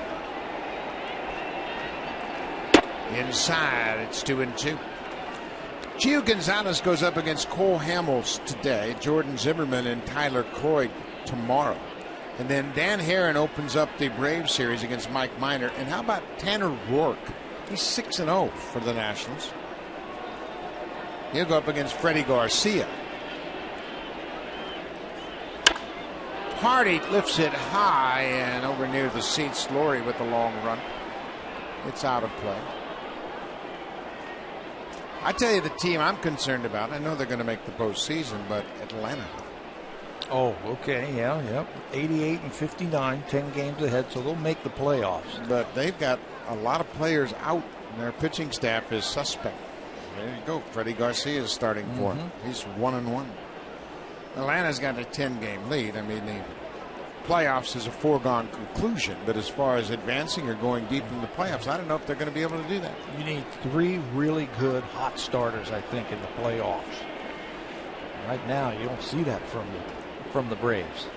Inside, it's 2-2. Gio Gonzalez goes up against Cole Hamels today. Jordan Zimmerman and Tyler Cloyd tomorrow. And then Dan Herron opens up the Braves series against Mike Minor. And how about Tanner Rourke? He's 6-0 for the Nationals. He'll go up against Freddie Garcia. Hardy lifts it high and over near the seats. Laurie with the long run. It's out of play. I tell you the team I'm concerned about. I know they're going to make the postseason, but Atlanta. Oh, okay, yeah. 88 and 59, 10 games ahead, so they'll make the playoffs. But they've got a lot of players out, and their pitching staff is suspect. There you go. Freddie Garcia is starting for him. He's 1-1. Atlanta's got a 10-game lead. I mean, the playoffs is a foregone conclusion, but as far as advancing or going deep in the playoffs, I don't know if they're going to be able to do that. You need 3 really good hot starters, I think, in the playoffs. Right now, you don't see that from the Braves.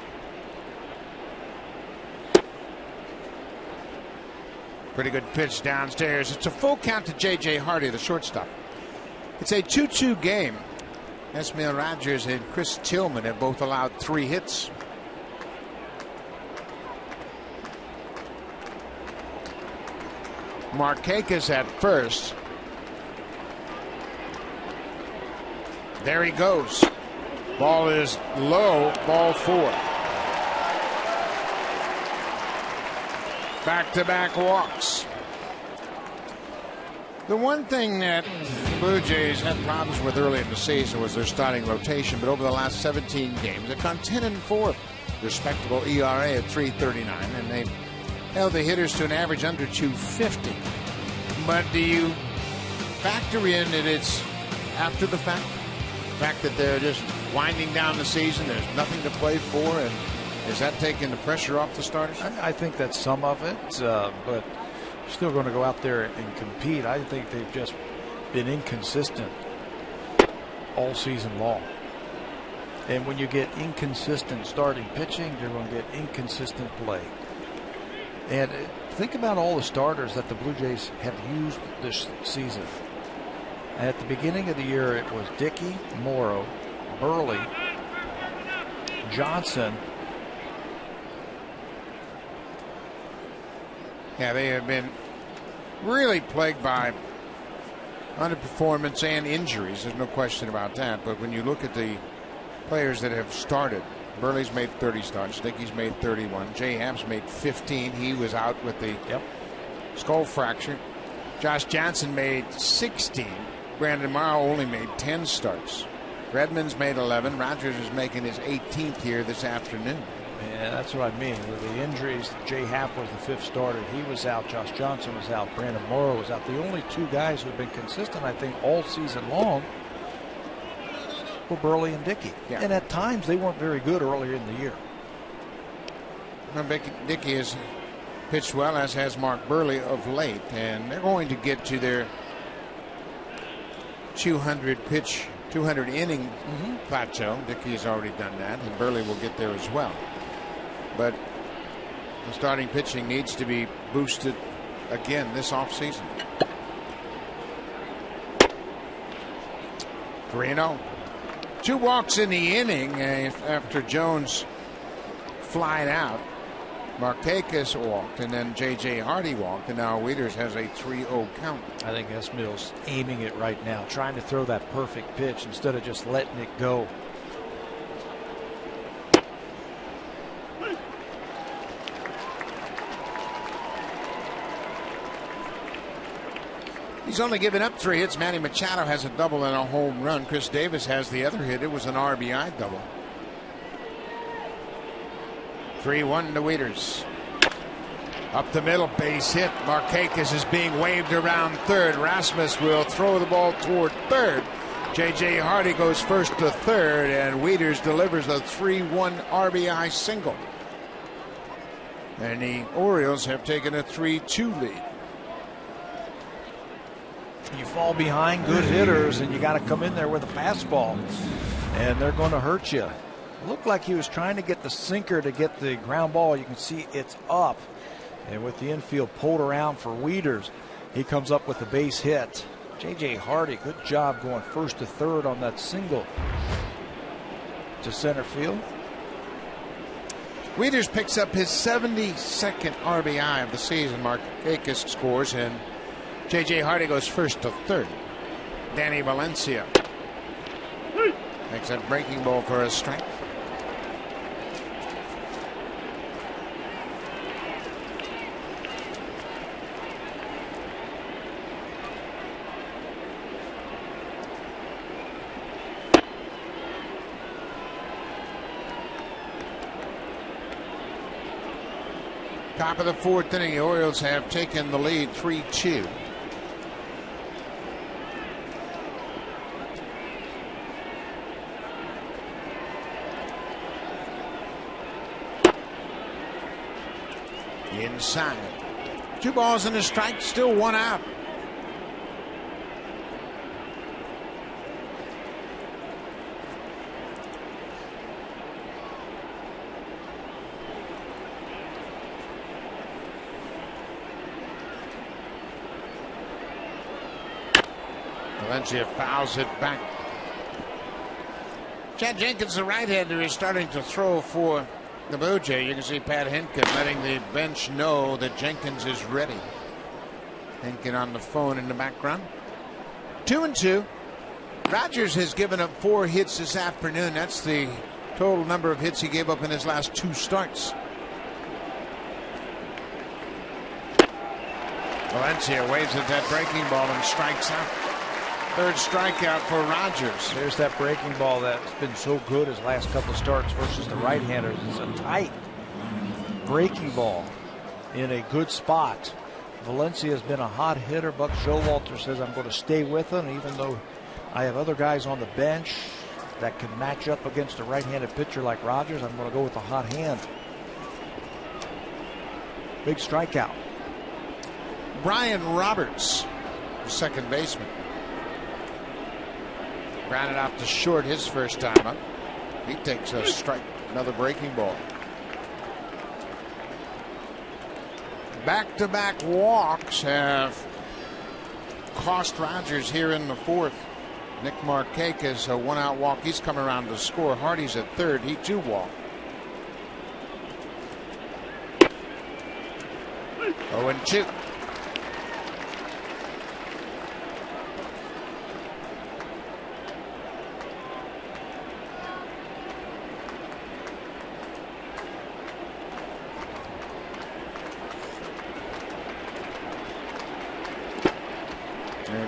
Pretty good pitch downstairs. It's a full count to J.J. Hardy, the shortstop. It's a 2-2 game. Esmail Rogers and Chris Tillman have both allowed 3 hits. Markakis at first. There he goes. Ball is low. Ball 4. Back-to-back walks. The one thing that the Blue Jays had problems with early in the season was their starting rotation, but over the last 17 games, they've gone 10-4. Respectable ERA at 3.39, and they've held the hitters to an average under 250. But do you factor in that it's after the fact? The fact that they're just winding down the season, there's nothing to play for, and is that taking the pressure off the starters? I think that's some of it, but still going to go out there and compete. I think they've just been inconsistent all season long. And when you get inconsistent starting pitching, you're going to get inconsistent play. And think about all the starters that the Blue Jays have used this season. At the beginning of the year, it was Dickey, Morrow, Burley, Johnson. Yeah, they have been really plagued by underperformance and injuries. There's no question about that. But when you look at the players that have started, Burley's made 30 starts. Dickey's made 31. Jay Happ's made 15. He was out with the skull fracture. Josh Johnson made 16. Brandon Morrow only made 10 starts. Redmond's made 11. Rogers is making his 18th here this afternoon. Yeah, that's what I mean. With the injuries, Jay Happ was the 5th starter. He was out. Josh Johnson was out. Brandon Morrow was out. The only 2 guys who have been consistent, I think, all season long were Burley and Dickey. Yeah. And at times, they weren't very good earlier in the year. Well, Dickey has pitched well, as has Mark Burley of late. And they're going to get to their 200 inning plateau. Dickey has already done that, and Burley will get there as well. But the starting pitching needs to be boosted again this offseason. 3-0. 2 walks in the inning after Jones flied out. Markakis walked, and then J.J. Hardy walked, and now Wieters has a 3-0 count. I think Esmail's aiming it right now, trying to throw that perfect pitch instead of just letting it go. He's only given up 3 hits. Manny Machado has a double and a home run. Chris Davis has the other hit. It was an RBI double. 3-1 to Wieters. Up the middle, base hit. Markakis is being waved around third. Rasmus will throw the ball toward third. J.J. Hardy goes first to third, and Wieters delivers a 3-1 RBI single. And the Orioles have taken a 3-2 lead. You fall behind good hitters, and you got to come in there with a fastball, and they're going to hurt you. It looked like he was trying to get the sinker to get the ground ball. You can see it's up, and with the infield pulled around for Wieters, he comes up with the base hit. J.J. Hardy, good job going first to third on that single to center field. Wieters picks up his 72nd RBI of the season. Markakis scores, and J.J. Hardy goes first to third. Danny Valencia makes that breaking ball for a strike. Top of the fourth inning, the Orioles have taken the lead 3-2. Inside. 2 balls and a strike, still 1 out. Valencia fouls it back. Chad Jenkins, the right-hander, is starting to throw for the Blue Jay. You can see Pat Henkin letting the bench know that Jenkins is ready. Henkin on the phone in the background. 2-2. Rogers has given up 4 hits this afternoon. That's the total number of hits he gave up in his last 2 starts. Valencia waves at that breaking ball and strikes out. 3rd strikeout for Rogers. There's that breaking ball that's been so good his last couple of starts versus the right-handers. It's a tight breaking ball in a good spot. Valencia has been a hot hitter. Buck Showalter says, I'm going to stay with him, even though I have other guys on the bench that can match up against a right-handed pitcher like Rogers. I'm going to go with the hot hand. Big strikeout. Brian Roberts, the second baseman. Grounded out to short his first time up. He takes a strike, another breaking ball. Back-to-back walks have cost Rogers here in the 4th. Nick Markakis, a 1-out walk. He's come around to score. Hardy's at third. He too walked. 0-2.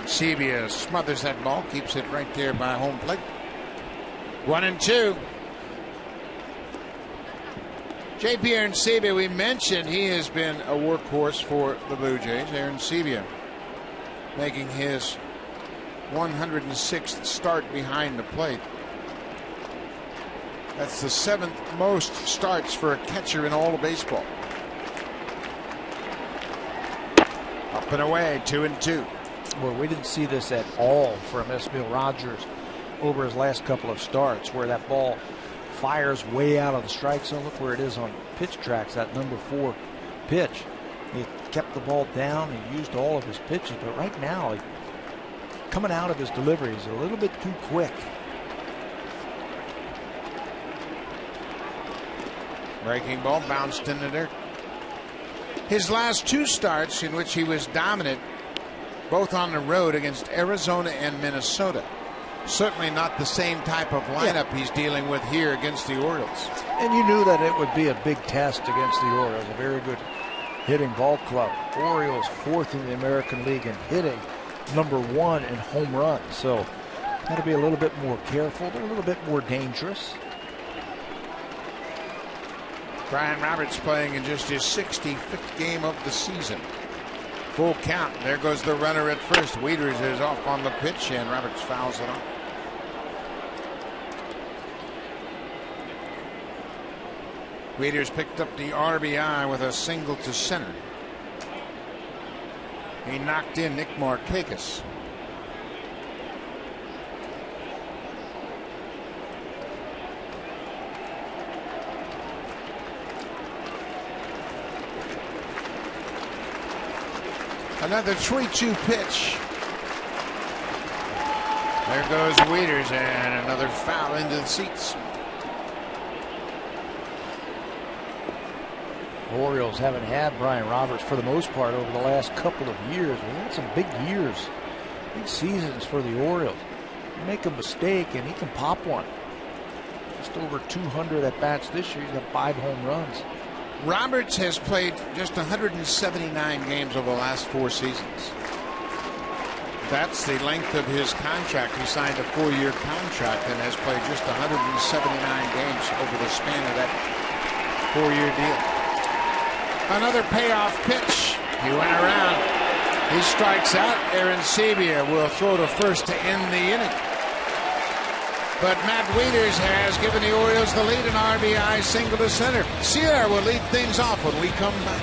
Sebia smothers that ball, keeps it right there by home plate. 1-2. JP Arencibia, we mentioned he has been a workhorse for the Blue Jays. Arencibia making his 106th start behind the plate. That's the 7th most starts for a catcher in all of baseball. Up and away, 2-2. Well, we didn't see this at all from Esmil Rogers over his last couple of starts, where that ball fires way out of the strike zone. Look where it is on pitch tracks, that number 4 pitch. He kept the ball down. He used all of his pitches, but right now, coming out of his delivery is a little bit too quick. Breaking ball bounced in the dirt. His last 2 starts, in which he was dominant, both on the road against Arizona and Minnesota. Certainly not the same type of lineup he's dealing with here against the Orioles. And you knew that it would be a big test against the Orioles. A very good hitting ball club. Orioles 4th in the American League in hitting, number 1 in home runs. So got to be a little bit more careful. They're a little bit more dangerous. Brian Roberts playing in just his 65th game of the season. Full count. There goes the runner at first. Wieters is off on the pitch, and Roberts fouls it off. Waiters picked up the RBI with a single to center. He knocked in Nick Markakis. Another 3-2 pitch. There goes Waiters, and another foul into the seats. The Orioles haven't had Brian Roberts for the most part over the last couple of years. We had some big years, big seasons for the Orioles. You make a mistake and he can pop one. Just over 200 at bats this year. He's got 5 home runs. Roberts has played just 179 games over the last 4 seasons. That's the length of his contract. He signed a 4-year contract and has played just 179 games over the span of that 4-year deal. Another payoff pitch. He went around. He strikes out. Aaron Sabia will throw to first to end the inning. But Matt Waiters has given the Orioles the lead in RBI single to center. Sierra will lead things off when we come back.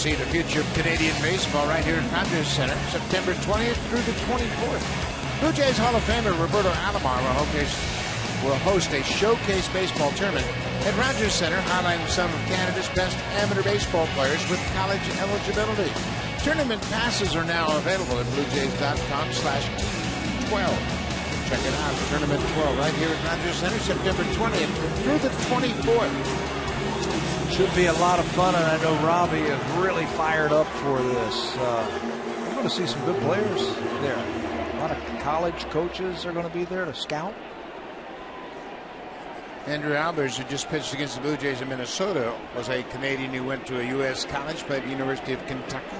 See the future of Canadian baseball right here at Rogers Center, September 20th through the 24th. Blue Jays Hall of Famer Roberto Alomar will host a showcase baseball tournament at Rogers Center, highlighting some of Canada's best amateur baseball players with college eligibility. Tournament passes are now available at bluejays.com/12. Check it out, Tournament 12 right here at Rogers Center, September 20th through the 24th. Should be a lot of fun, and I know Robbie is really fired up for this. We're going to see some good players there. A lot of college coaches are going to be there to scout. Andrew Albers, who just pitched against the Blue Jays in Minnesota, was a Canadian who went to a U.S. college, played at the University of Kentucky.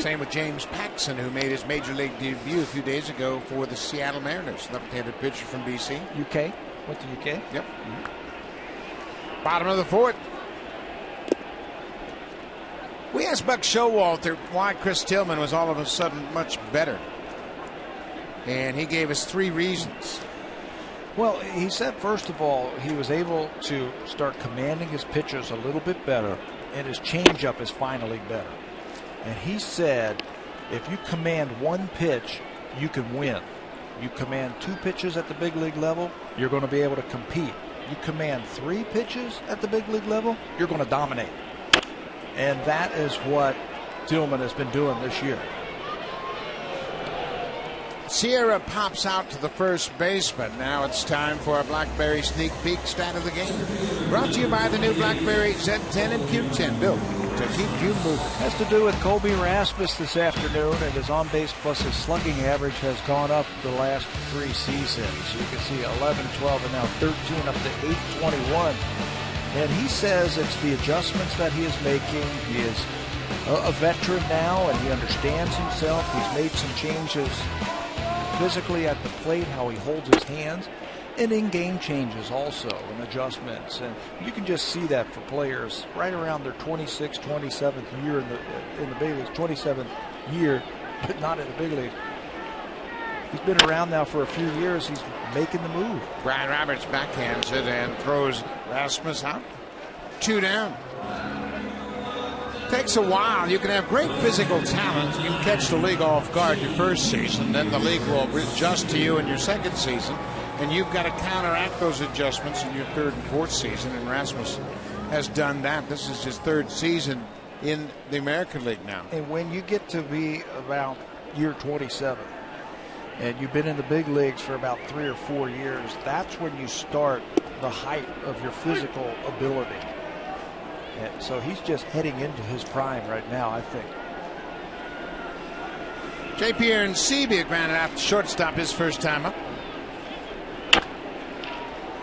Same with James Paxson, who made his major league debut a few days ago for the Seattle Mariners. Left-handed pitcher from B.C. UK? Went to UK? Yep. Bottom of the 4th. We asked Buck Showalter why Chris Tillman was all of a sudden much better. And he gave us 3 reasons. Well, he said, first of all, he was able to start commanding his pitches a little bit better, and his changeup is finally better. And he said, if you command 1 pitch, you can win. You command 2 pitches at the big league level, you're going to be able to compete. You command 3 pitches at the big league level, you're going to dominate. And that is what Tillman has been doing this year. Sierra pops out to the first baseman. Now it's time for a BlackBerry sneak peek stat of the game. Brought to you by the new BlackBerry Z10 and Q10, built to keep you moving. Has to do with Kobe Rasmus this afternoon, and his on-base plus his slugging average has gone up the last 3 seasons. You can see 11, 12, and now 13 up to 821. And he says it's the adjustments that he is making. He is a veteran now, and he understands himself. He's made some changes physically at the plate, how he holds his hands, and in-game changes also, and adjustments. And you can just see that for players right around their 26th, 27th year in the big leagues, 27th year, but not in the big leagues. He's been around now for a few years. He's making the move. Brian Roberts backhands it and throws Rasmus out. 2 down. Takes a while. You can have great physical talent. You can catch the league off guard your first season. Then the league will adjust to you in your second season. And you've got to counteract those adjustments in your third and fourth season. And Rasmus has done that. This is his third season in the American League now. And when you get to be about year 27, and you've been in the big leagues for about 3 or 4 years, that's when you start the height of your physical ability. And so he's just heading into his prime right now, I think. J.P. and Seabee grounded out the shortstop his first time up.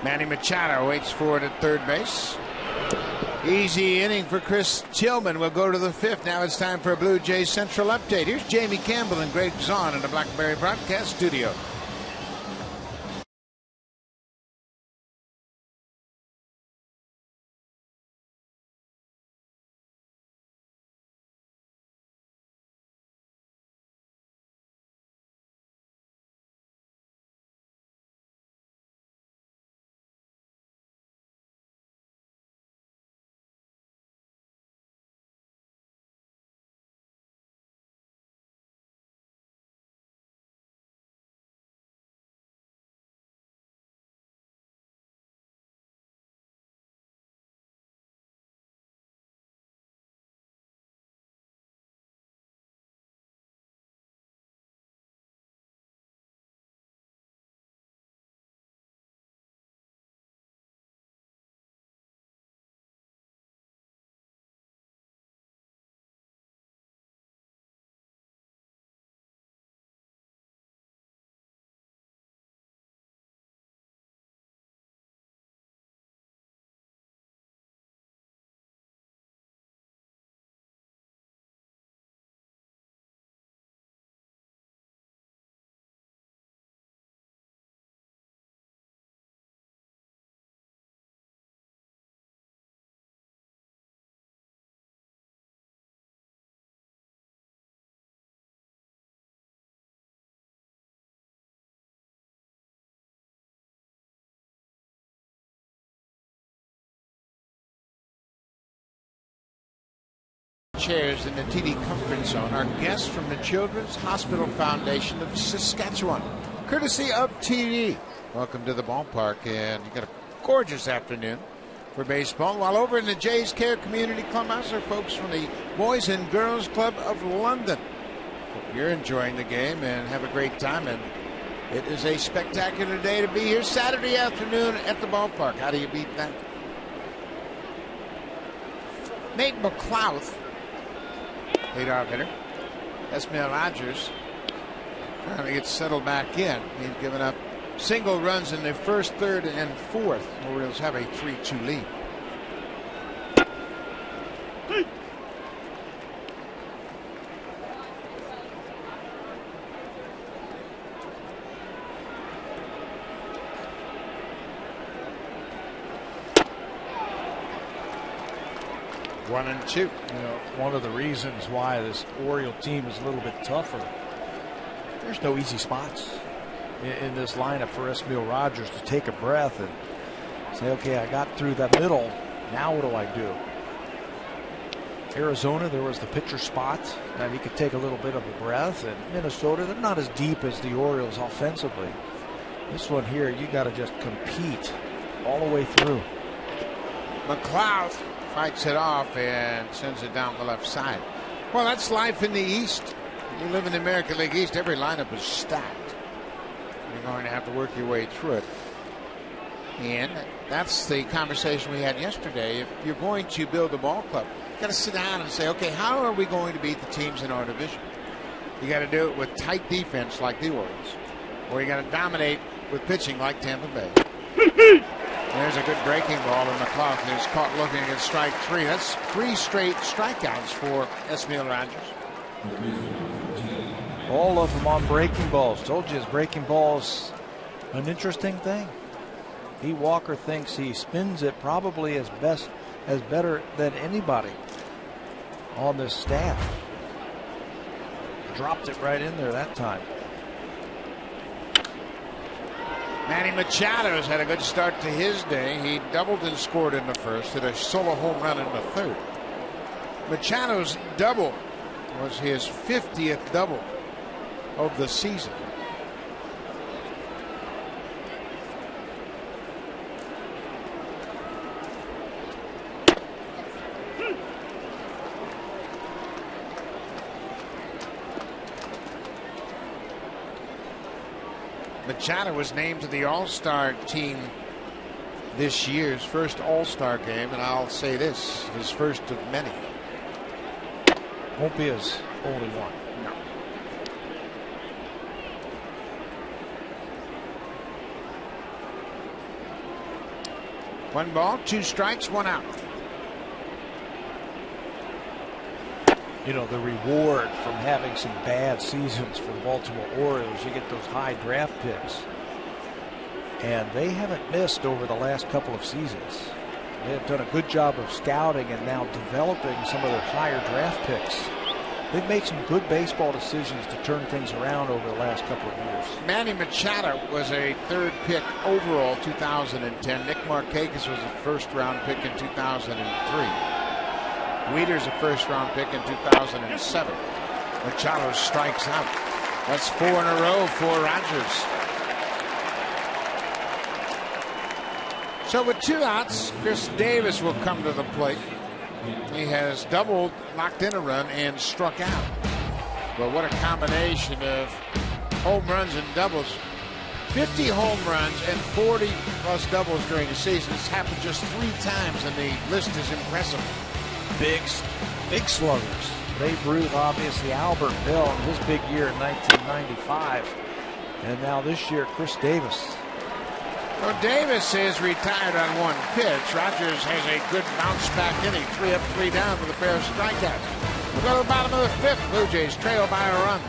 Manny Machado waits for it at third base. Easy inning for Chris Tillman. We'll go to the 5th. Now it's time for a Blue Jays Central update. Here's Jamie Campbell and Greg Zahn in the Blackberry Broadcast Studio. Chairs in the TD Comfort Zone. Our guests from the Children's Hospital Foundation of Saskatchewan, courtesy of TD. Welcome to the ballpark, and you got a gorgeous afternoon for baseball. While over in the Jays Care Community Clubhouse are folks from the Boys and Girls Club of London. Hope you're enjoying the game and have a great time. And it is a spectacular day to be here Saturday afternoon at the ballpark. How do you beat that? Nate McLouth, leadoff hitter. Esmail Rogers trying to get settled back in. He's given up single runs in the first, third, and fourth. Orioles have a 3-2 lead. One and two. You know, one of the reasons why this Oriole team is a little bit tougher, there's no easy spots in this lineup for Esmail Rogers to take a breath and say, okay, I got through that middle. Now what do I do? Arizona, there was the pitcher spot, and he could take a little bit of a breath. And Minnesota, they're not as deep as the Orioles offensively. This one here, you got to just compete all the way through. McLouth fights it off and sends it down the left side. Well, that's life in the East. You live in the American League East, every lineup is stacked. You're going to have to work your way through it. And that's the conversation we had yesterday. If you're going to build a ball club, you got to sit down and say, okay, how are we going to beat the teams in our division? You got to do it with tight defense like the Orioles, or you got to dominate with pitching like Tampa Bay. There's a good breaking ball, and McLaughlin is caught looking at strike 3. That's 3 straight strikeouts for Esmail Rogers. All of them on breaking balls. Told you his breaking ball's an interesting thing. Walker thinks he spins it probably as better than anybody on this staff. Dropped it right in there that time. Manny Machado's had a good start to his day. He doubled and scored in the first, hit a solo home run in the third. Machado's double was his 50th double of the season. Machado was named to the All-Star team this year's first All-Star game, and I'll say this, his first of many. Won't be his only one. No. One ball, 2 strikes, 1 out. You know, the reward from having some bad seasons for the Baltimore Orioles, you get those high draft picks. And they haven't missed over the last couple of seasons. They have done a good job of scouting and now developing some of their higher draft picks. They've made some good baseball decisions to turn things around over the last couple of years. Manny Machado was a 3rd pick overall 2010. Nick Markakis was a 1st-round pick in 2003. Weeder's a 1st-round pick in 2007. Machado strikes out. That's 4 in a row for Rogers. So with 2 outs, Chris Davis will come to the plate. He has doubled, knocked in a run, and struck out. But what a combination of home runs and doubles. 50 home runs and 40-plus doubles during the season. It's happened just 3 times, and the list is impressive. Big sluggers. Babe Ruth, obviously, Albert Bell in his big year in 1995. And now this year, Chris Davis. Well, Davis is retired on 1 pitch. Rogers has a good bounce back inning. 3 up, 3 down with a pair of strikeouts. We'll go to the bottom of the 5th. Blue Jays trail by a run.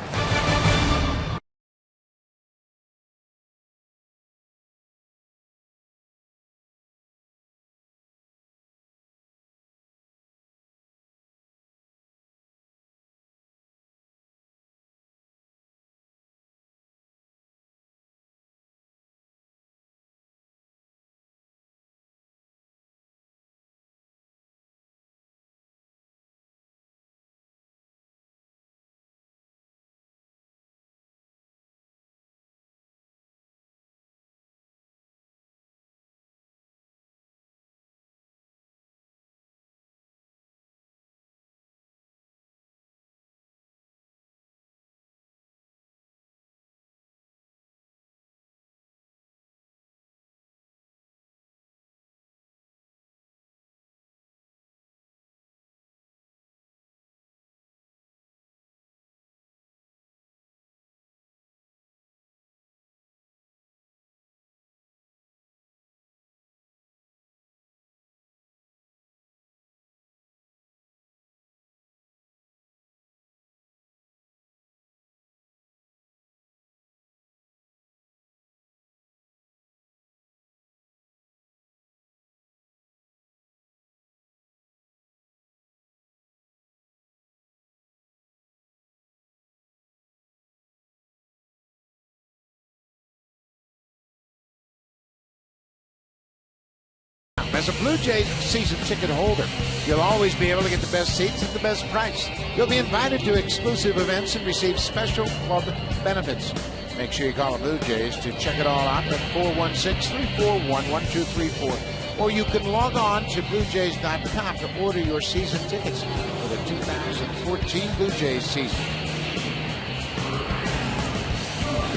As a Blue Jays season ticket holder, you'll always be able to get the best seats at the best price. You'll be invited to exclusive events and receive special club benefits. Make sure you call the Blue Jays to check it all out at 416-341-1234. Or you can log on to BlueJays.com to order your season tickets for the 2014 Blue Jays season.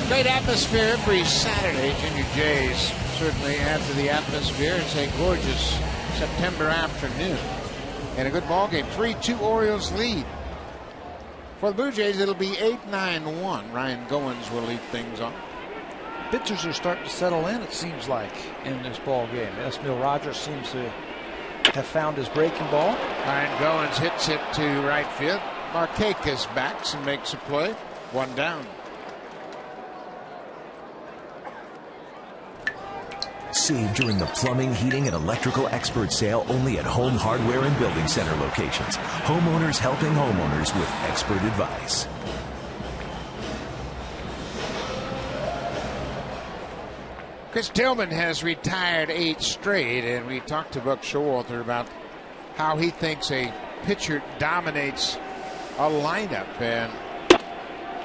Great atmosphere every Saturday. Junior Jays certainly add to the atmosphere. It's a gorgeous September afternoon. And a good ball game. 3-2 Orioles lead. For the Blue Jays, it'll be 8-9-1. Ryan Goins will lead things off. pitchers are starting to settle in, it seems like, in this ball game. Esmil Rogers seems to have found his breaking ball. Ryan Goins hits it to right field. Markakis backs and makes a play. One down. Save during the plumbing, heating, and electrical expert sale only at Home Hardware and Building Center locations. Homeowners helping homeowners with expert advice. Chris Tillman has retired 8 straight, and we talked to Buck Showalter about how he thinks a pitcher dominates a lineup, and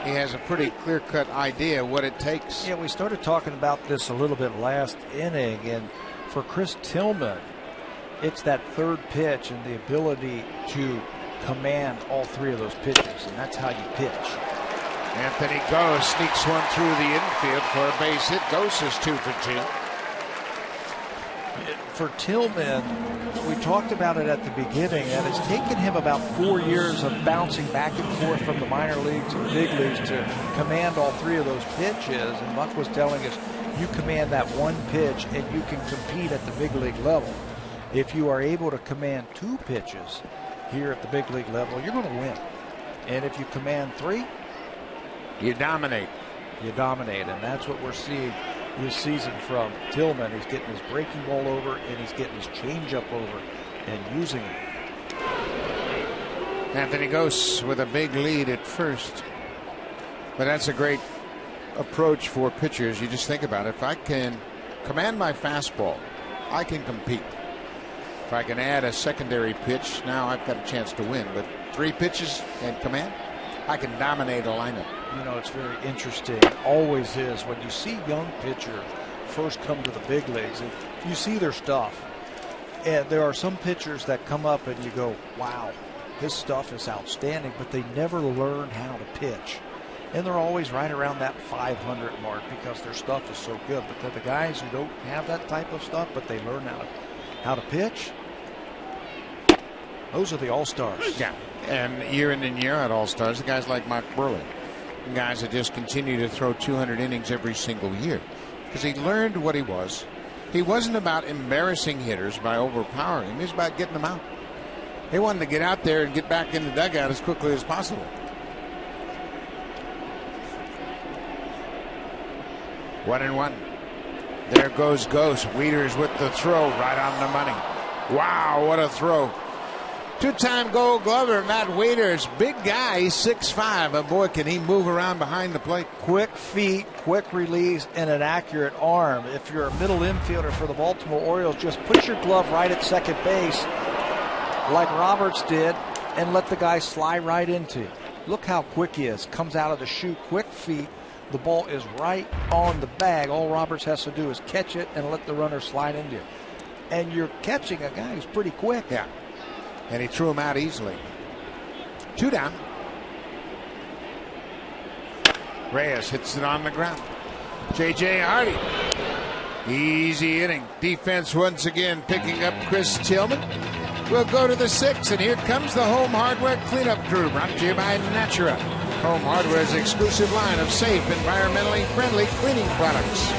he has a pretty clear-cut idea what it takes. Yeah, we started talking about this a little bit last inning, and for Chris Tillman, it's that third pitch and the ability to command all 3 of those pitches, and that's how you pitch. Anthony Gose sneaks one through the infield for a base hit. Gose is 2 for 2. For Tillman, we talked about it at the beginning, and it's taken him about 4 years of bouncing back and forth from the minor leagues to the big leagues to command all 3 of those pitches. And Buck was telling us, you command that one pitch and you can compete at the big league level. If you are able to command 2 pitches here at the big league level, you're going to win. And if you command 3, you dominate. You dominate, and that's what we're seeing this season from Tillman. He's getting his breaking ball over, and he's getting his changeup over and using it. Anthony Gose with a big lead at first. But that's a great approach for pitchers. You just think about it. If I can command my fastball, I can compete. If I can add a secondary pitch, now I've got a chance to win. But 3 pitches and command, I can dominate a lineup. You know, it's very interesting. Always is when you see young pitchers first come to the big leagues, and you see their stuff. And there are some pitchers that come up and you go, wow, his stuff is outstanding, but they never learn how to pitch. And they're always right around that 500 mark because their stuff is so good. But the guys who don't have that type of stuff, but they learn how to pitch, those are the all-stars. Yeah, and year in and year out all-stars, the guys like Mark Burley. Guys that just continue to throw 200 innings every single year because he learned what he was. He wasn't about embarrassing hitters by overpowering him. He was about getting them out. He wanted to get out there and get back in the dugout as quickly as possible. One and one. There goes Gose. Wieters with the throw right on the money. Wow, what a throw. 2-time Gold Glover Matt Wieters, big guy, he's 6'5". But boy, can he move around behind the plate. Quick feet, quick release, and an accurate arm. If you're a middle infielder for the Baltimore Orioles, just put your glove right at second base like Roberts did and let the guy slide right into you. Look how quick he is. Comes out of the chute, quick feet. The ball is right on the bag. All Roberts has to do is catch it and let the runner slide into you. And you're catching a guy who's pretty quick. Yeah. And he threw him out easily. 2 down. Reyes hits it on the ground. J.J. Hardy. Easy inning. Defense once again picking up Chris Tillman. We'll go to the 6th, and here comes the Home Hardware cleanup crew, brought to you by Natura. Home Hardware's exclusive line of safe, environmentally friendly cleaning products.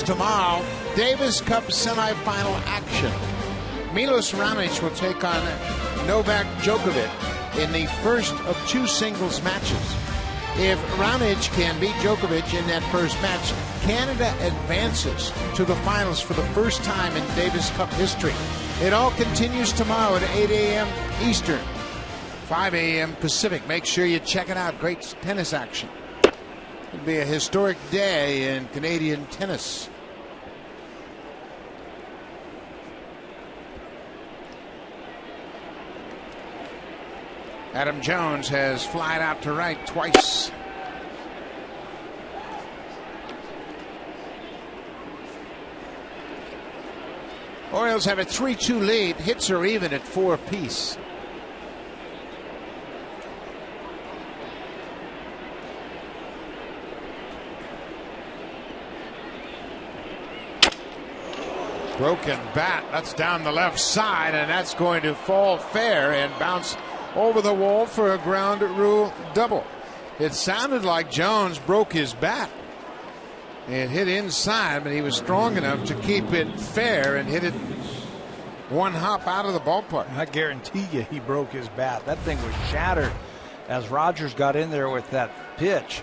tomorrow. Davis Cup semifinal action. Milos Raonic will take on Novak Djokovic in the first of 2 singles matches. If Raonic can beat Djokovic in that first match, Canada advances to the finals for the first time in Davis Cup history. It all continues tomorrow at 8 a.m. Eastern, 5 a.m. Pacific. Make sure you check it out. Great tennis action. It'll be a historic day in Canadian tennis. Adam Jones has flied out to right twice. Orioles have a 3-2 lead. Hits are even at 4 apiece. Broken bat. That's down the left side, and that's going to fall fair and bounce over the wall for a ground rule double. It sounded like Jones broke his bat. It hit inside, but he was strong enough to keep it fair and hit it one hop out of the ballpark. I guarantee you he broke his bat. That thing was shattered as Rogers got in there with that pitch.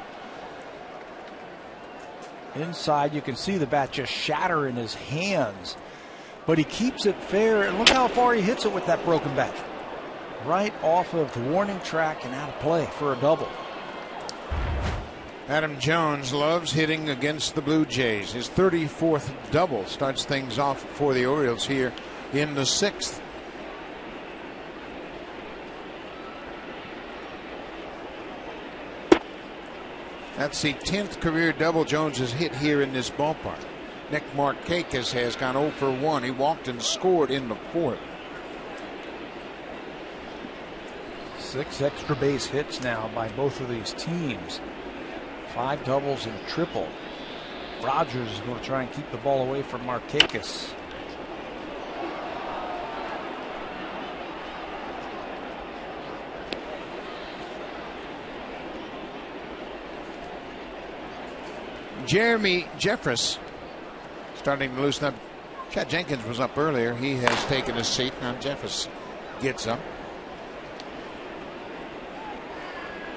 Inside, you can see the bat just shatter in his hands. But he keeps it fair, and look how far he hits it with that broken bat. Right off of the warning track and out of play for a double. Adam Jones loves hitting against the Blue Jays. His 34th double starts things off for the Orioles here in the 6th. That's the 10th career double Jones has hit here in this ballpark. Nick Markakis has gone 0 for 1. He walked and scored in the 4th. 6 extra base hits now by both of these teams. 5 doubles and a triple. Rogers is going to try and keep the ball away from Markakis. Jeremy Jeffress starting to loosen up. Chad Jenkins was up earlier. He has taken a seat. Now Jeffress gets up.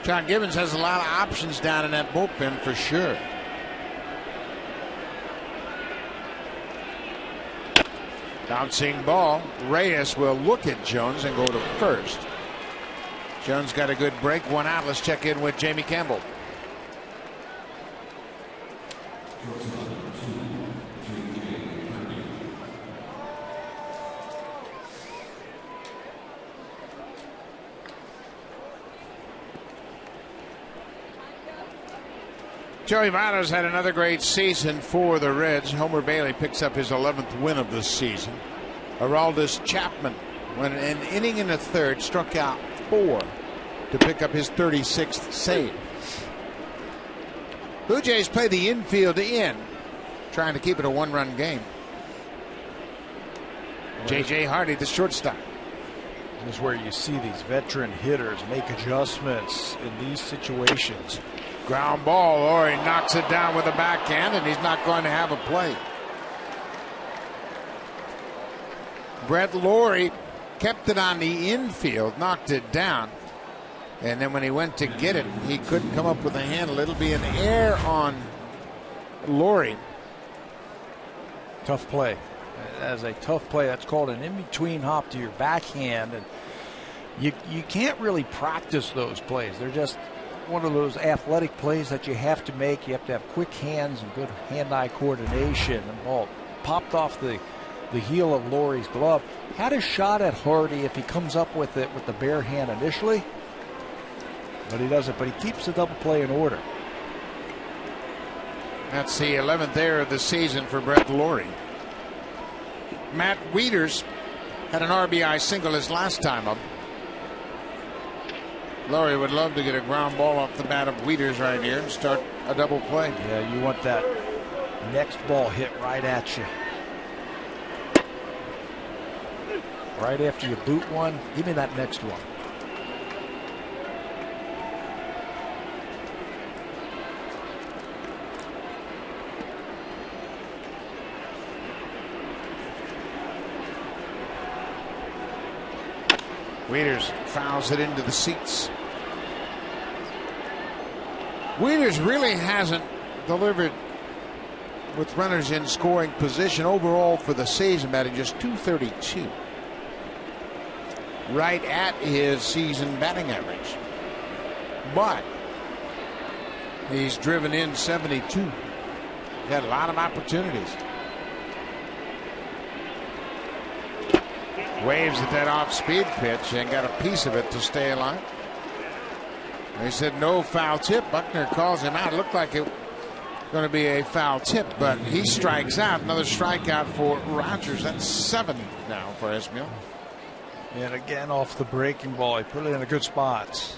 John Gibbons has a lot of options down in that bullpen for sure. Bouncing ball. Reyes will look at Jones and go to first. Jones got a good break. 1 out. Let's check in with Jamie Campbell. Joey Votto's had another great season for the Reds. Homer Bailey picks up his 11th win of the season. Aroldis Chapman went an inning in the 3rd, struck out 4 to pick up his 36th save. Blue Jays play the infield in, trying to keep it a 1-run game. J.J. Hardy, the shortstop. This is where you see these veteran hitters make adjustments in these situations. Ground ball, or he knocks it down with a backhand, and he's not going to have a play. Brett Lawrie kept it on the infield, knocked it down, and then when he went to get it, he couldn't come up with a handle. It'll be an error on Lawrie. Tough play. As a tough play, that's called an in-between hop to your backhand, and you can't really practice those plays. They're just one of those athletic plays that you have to make. You have to have quick hands and good hand-eye coordination. And ball popped off the heel of Laurie's glove. Had a shot at Hardy if he comes up with it with the bare hand initially, but he doesn't. But he keeps the double play in order. That's the 11th error of the season for Brett Lawrie. Matt Wieters had an RBI single his last time up. Lawrie would love to get a ground ball off the bat of Wieters right here and start a double play. Yeah, you want that next ball hit right at you. Right after you boot one, give me that next one. Wieters fouls it into the seats. Wieters really hasn't delivered with runners in scoring position overall for the season, batting just .232. Right at his season batting average. But he's driven in 72. He had a lot of opportunities. Waves at that off-speed pitch and got a piece of it to stay alive. They said no foul tip. Buckner calls him out. It looked like it was going to be a foul tip, but he strikes out. Another strikeout for Rogers. That's 7 now for Esmiel. And again, off the breaking ball, he put it in a good spot.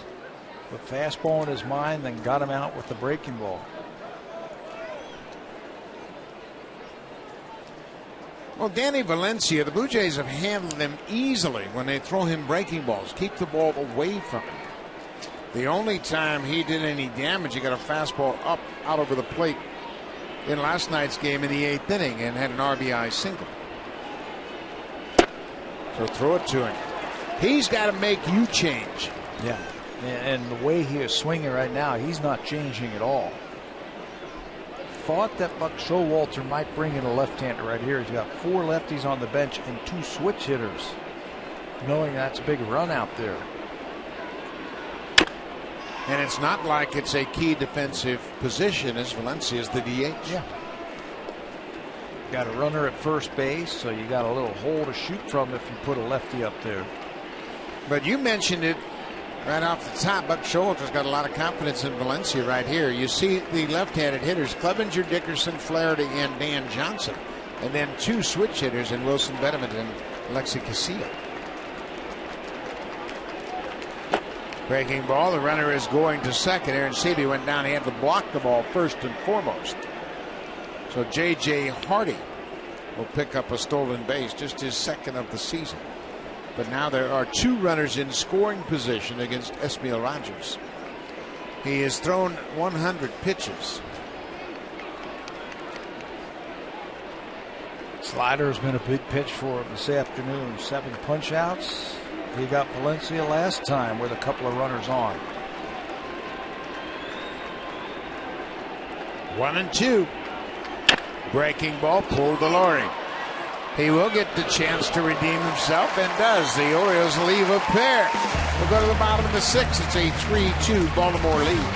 The fastball in his mind, then got him out with the breaking ball. Well, Danny Valencia, the Blue Jays have handled him easily when they throw him breaking balls. Keep the ball away from him. The only time he did any damage, he got a fastball up out over the plate in last night's game in the 8th inning and had an RBI single. So throw it to him. He's got to make you change. Yeah, and the way he is swinging right now, he's not changing at all. Thought that Buck Showalter might bring in a left-hander right here. He's got 4 lefties on the bench and 2 switch hitters, knowing that's a big run out there. And it's not like it's a key defensive position as Valencia's the DH. Yeah. Got a runner at first base, so you got a little hole to shoot from if you put a lefty up there. But you mentioned it right off the top. Buck Showalter's got a lot of confidence in Valencia right here. You see the left-handed hitters, Clevenger, Dickerson, Flaherty, and Dan Johnson. And then 2 switch hitters in Wilson Betterman and Alexi Casilla. Breaking ball. The runner is going to second. Aaron Seavey went down. He had to block the ball first and foremost. So J.J. Hardy will pick up a stolen base, just his 2nd of the season. But now there are 2 runners in scoring position against Esmiel Rogers. He has thrown 100 pitches. Slider has been a big pitch for him this afternoon. 7 punch outs. He got Valencia last time with a couple of runners on. 1-2. Breaking ball pulled to Laurie. He will get the chance to redeem himself and does. The Orioles leave a pair. We'll go to the bottom of the 6th. It's a 3-2 Baltimore lead.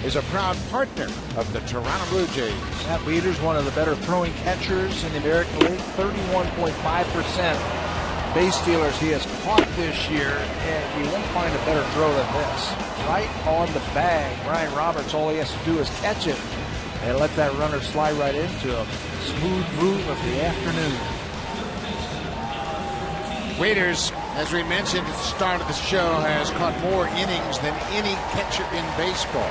Is a proud partner of the Toronto Blue Jays. Matt Wieters, one of the better throwing catchers in the American League, 31.5% base stealers he has caught this year, and you won't find a better throw than this. Right on the bag. Ryan Roberts, all he has to do is catch it and let that runner slide right into him. Smooth move of the afternoon. Wieters as we mentioned at the start of the show, has caught more innings than any catcher in baseball.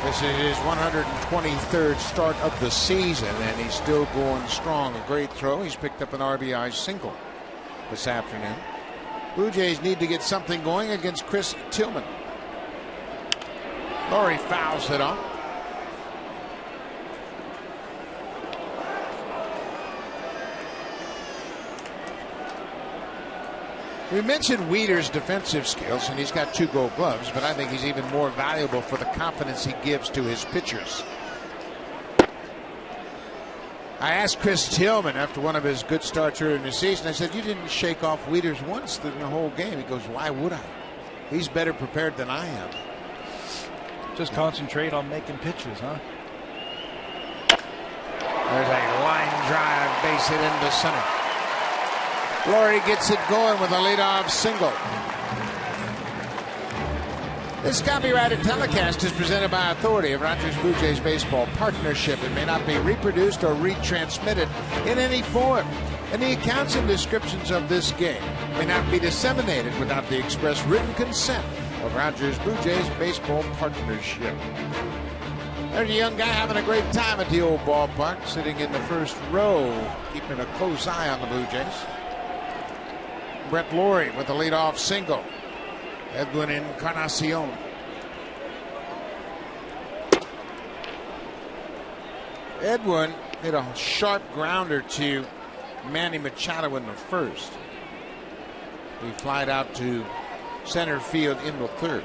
This is his 123rd start of the season, and he's still going strong. A great throw. He's picked up an RBI single this afternoon. Blue Jays need to get something going against Chris Tillman. Laurie fouls it off. We mentioned Wieder's defensive skills, and he's got 2 Gold Gloves, but I think he's even more valuable for the confidence he gives to his pitchers. I asked Chris Tillman after one of his good starts earlier in the season, I said, you didn't shake off Wieder's once in the whole game. He goes, why would I? He's better prepared than I am. Just concentrate on making pitches, huh? There's a line drive, base hit into center. Laurie gets it going with a leadoff single. This copyrighted telecast is presented by authority of Rogers Blue Jays Baseball Partnership. It may not be reproduced or retransmitted in any form, and the accounts and descriptions of this game may not be disseminated without the express written consent of Rogers Blue Jays Baseball Partnership. There's a young guy having a great time at the old ballpark, sitting in the first row, keeping a close eye on the Blue Jays. Brett Laurie with a leadoff single. Edwin Encarnacion. Edwin hit a sharp grounder to Manny Machado in the first. He flied out to center field in the third.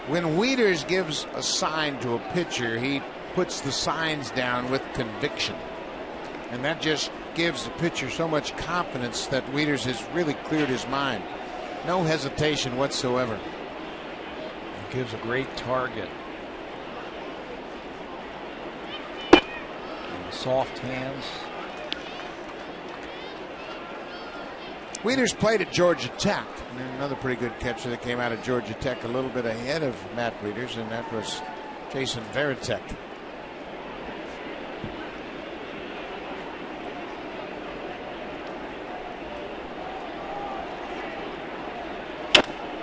When Wieters gives a sign to a pitcher, he puts the signs down with conviction. And that just gives the pitcher so much confidence that Wieters has really cleared his mind. No hesitation whatsoever. It gives a great target. And soft hands. Wieters played at Georgia Tech. And another pretty good catcher that came out of Georgia Tech a little bit ahead of Matt Wieters, and that was Jason Varitek.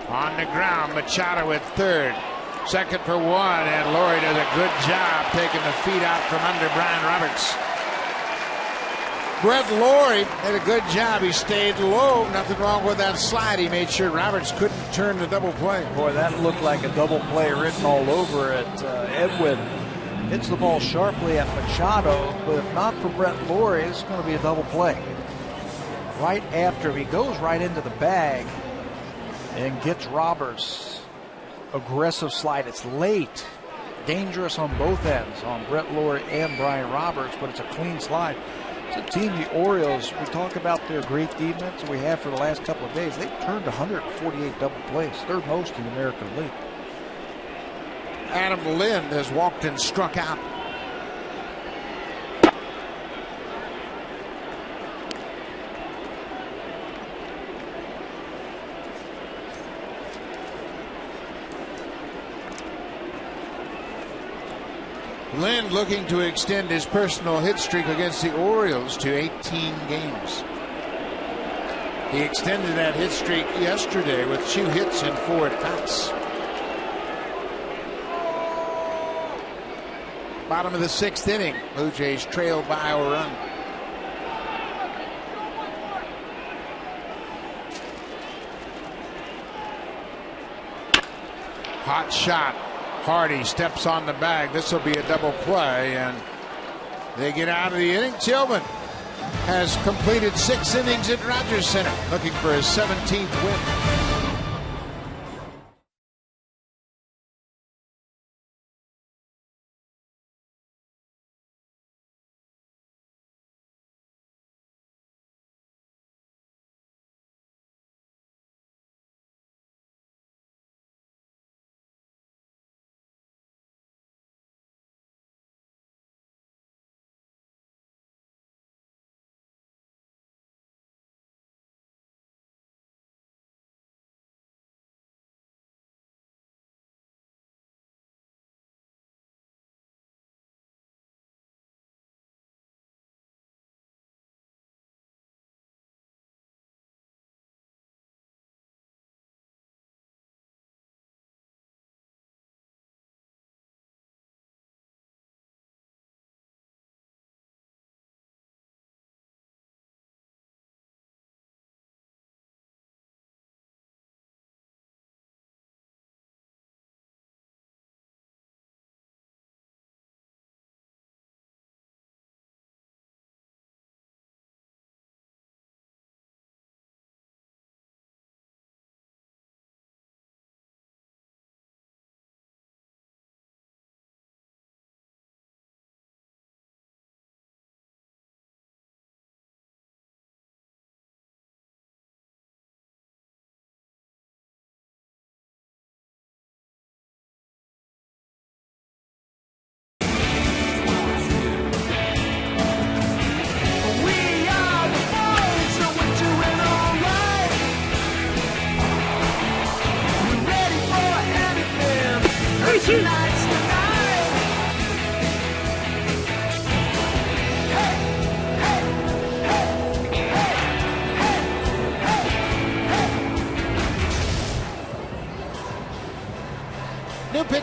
On the ground, Machado at third. Second for one, and Laurie does a good job taking the feet out from under Brian Roberts. Brett Laurie did a good job. He stayed low. Nothing wrong with that slide. He made sure Roberts couldn't turn the double play. Boy, that looked like a double play written all over it. Edwin hits the ball sharply at Machado, but if not for Brett Laurie, it's going to be a double play. Right after he goes right into the bag and gets Roberts. Aggressive slide. It's late. Dangerous on both ends, on Brett Laurie and Brian Roberts, but it's a clean slide. The team, the Orioles, we talk about their great defense we have for the last couple of days. They've turned 148 double plays, third most in the American League. Adam Lind has walked and struck out. Lind looking to extend his personal hit streak against the Orioles to 18 games. He extended that hit streak yesterday with 2 hits and 4 at-bats. Bottom of the 6th inning, Blue Jays trailed by a run. Hot shot. Hardy steps on the bag. This will be a double play, and they get out of the inning. Tillman has completed 6 innings at Rogers Center, looking for his 17th win.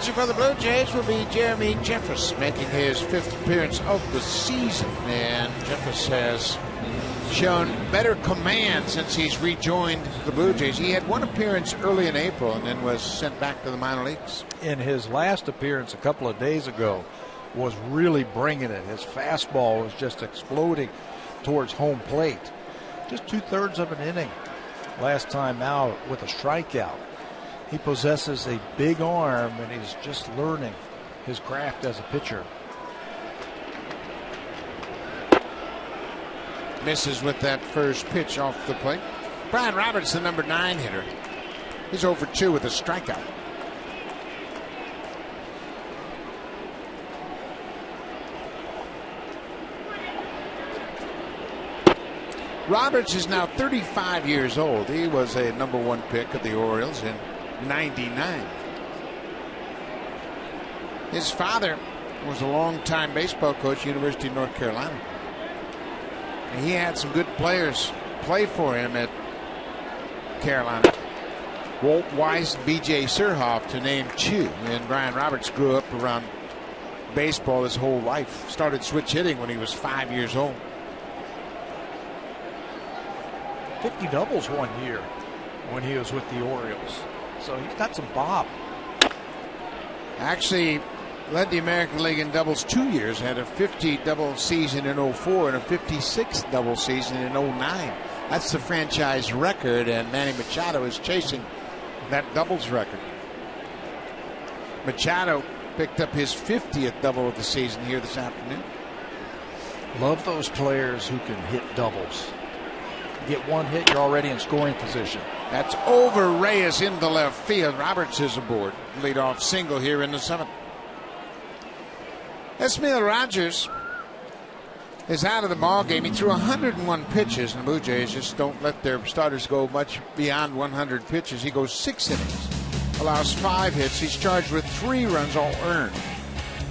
Pitching for the Blue Jays will be Jeremy Jeffress, making his 5th appearance of the season. And Jeffress has shown better command since he's rejoined the Blue Jays. He had one appearance early in April and then was sent back to the minor leagues. In his last appearance a couple of days ago, was really bringing it. His fastball was just exploding towards home plate. Just 2/3 of an inning last time out with a strikeout. He possesses a big arm, and he's just learning his craft as a pitcher. Misses with that first pitch off the plate. Brian Roberts, the number 9 hitter. He's over 2 with a strikeout. Roberts is now 35 years old. He was a number 1 pick of the Orioles in '99. His father was a longtime baseball coach, University of North Carolina. And he had some good players play for him at Carolina. Walt Weiss, B.J. Surhoff, to name 2. And Brian Roberts grew up around baseball his whole life. Started switch hitting when he was 5 years old. 50 doubles one year when he was with the Orioles. So he's got some bop. Actually led the American League in doubles 2 years. Had a 50 double season in '04 and a 56 double season in '09. That's the franchise record, and Manny Machado is chasing that doubles record. Machado picked up his 50th double of the season here this afternoon. Love those players who can hit doubles. Get one hit, you're already in scoring position. That's over Reyes into left field. Roberts is aboard. Leadoff single here in the 7th. Esmail Rogers is out of the ball game. He threw 101 pitches, and the Blue Jays just don't let their starters go much beyond 100 pitches. He goes 6 innings, allows 5 hits. He's charged with 3 runs, all earned.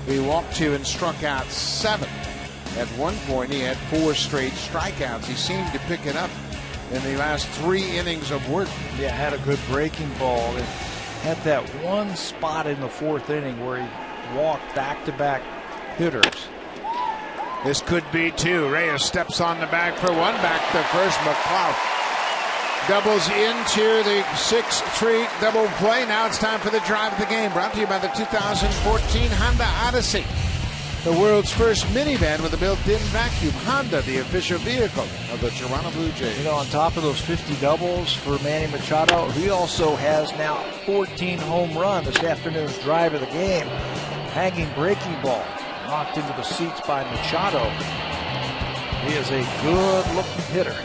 He walked 2 and struck out 7. At one point, he had 4 straight strikeouts. He seemed to pick it up in the last 3 innings of work. Yeah, had a good breaking ball. It had that one spot in the 4th inning where he walked back-to-back hitters. This could be 2. Reyes steps on the bag for 1. Back to first. McLeod doubles into the 6-3 double play. Now it's time for the drive of the game. Brought to you by the 2014 Honda Odyssey, the world's first minivan with a built-in vacuum. Honda, the official vehicle of the Toronto Blue Jays. You know, on top of those 50 doubles for Manny Machado, he also has now 14 home runs. This afternoon's drive of the game. Hanging breaking ball knocked into the seats by Machado. He is a good-looking hitter.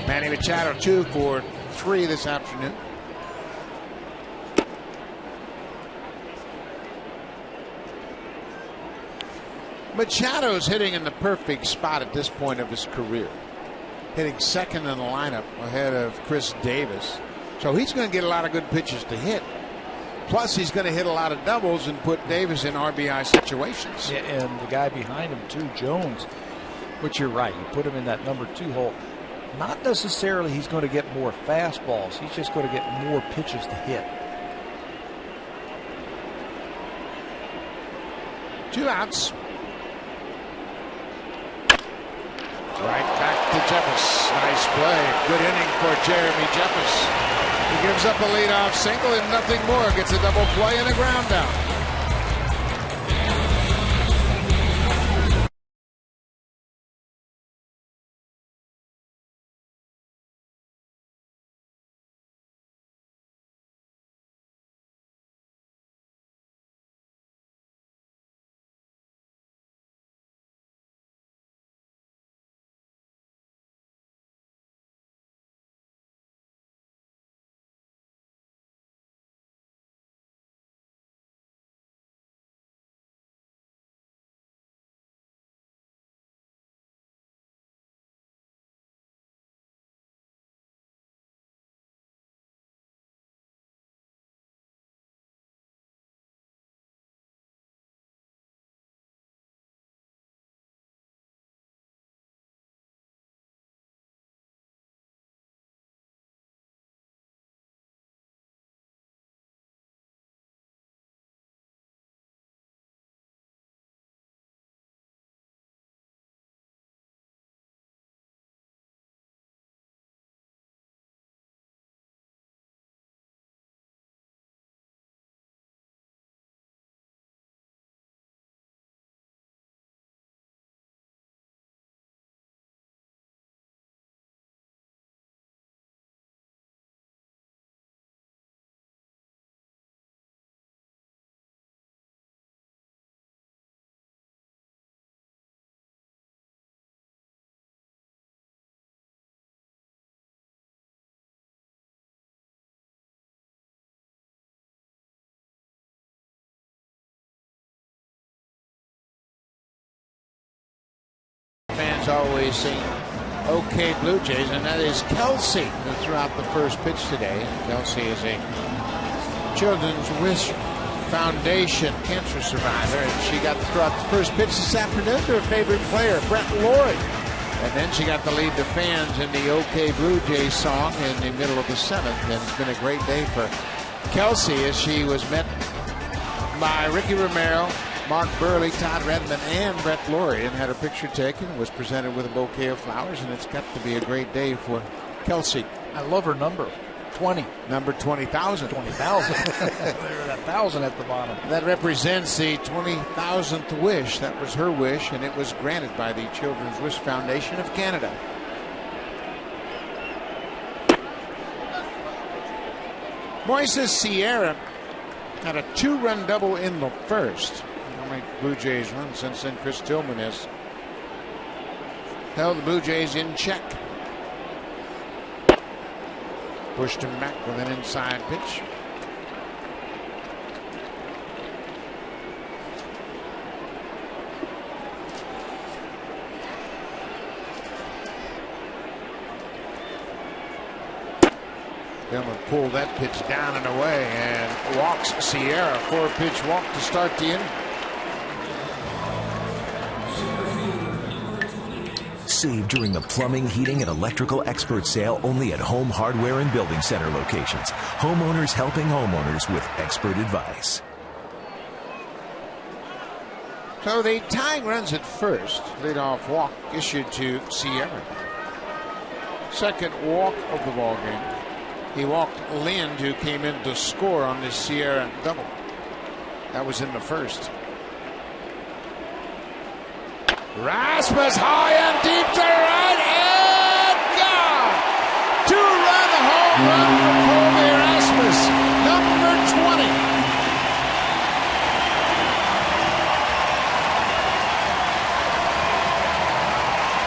Manny Machado 2 for 3 this afternoon. Machado's hitting in the perfect spot at this point of his career. Hitting second in the lineup ahead of Chris Davis. So he's going to get a lot of good pitches to hit. Plus, he's going to hit a lot of doubles and put Davis in RBI situations. Yeah, and the guy behind him, too, Jones, which you're right. You put him in that number 2 hole. Not necessarily he's going to get more fastballs. He's just going to get more pitches to hit. 2 outs. Right back to Jeffress. Nice play. Good inning for Jeremy Jeffress. He gives up a leadoff single and nothing more. Gets a double play and a ground out. fans always sing "Okay Blue Jays," and that is Kelsey, who threw out the first pitch today. Kelsey is a Children's Wish Foundation cancer survivor, and she got to throw out the first pitch this afternoon to her favorite player, Brett Lawrie. And then she got to lead the fans in the "OK Blue Jays" song in the middle of the seventh, and it's been a great day for Kelsey as she was met by Ricky Romero, Mark Burley, Todd Redmond, and Brett Lawrie, and had her picture taken and was presented with a bouquet of flowers, and it's got to be a great day for Kelsey. I love her number, 20. Number 20,000. 20,000. There's that 1,000 at the bottom. That represents the 20,000th wish. That was her wish, and it was granted by the Children's Wish Foundation of Canada. Moises Sierra had a 2-run double in the first. How many Blue Jays runs since then? Chris Tillman has held the Blue Jays in check. Pushed him back with an inside pitch. Tillman pulled that pitch down and away and walks Sierra. 4-pitch walk to start the inning. Save during the plumbing, heating, and electrical expert sale only at Home Hardware and Building Center locations. Homeowners helping homeowners with expert advice. So the tying runs at first. Leadoff walk issued to Sierra. Second walk of the ball game. He walked Lind, who came in to score on this Sierra double. That was in the first. Rasmus high and deep to right and gone. 2-run home run for Colby Rasmus, number 20.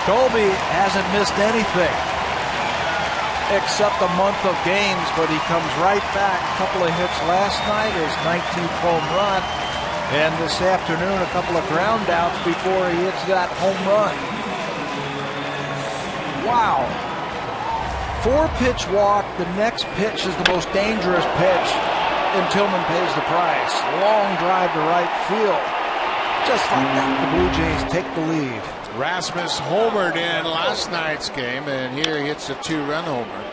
Colby hasn't missed anything except a month of games, but he comes right back. A couple of hits last night, his 19th home run, and this afternoon a couple of ground outs before he hits that home run. Wow. 4-pitch walk. The next pitch is the most dangerous pitch, and Tillman pays the price. Long drive to right field. Just like that, the Blue Jays take the lead. Rasmus homered in last night's game, and here he hits a 2-run homer.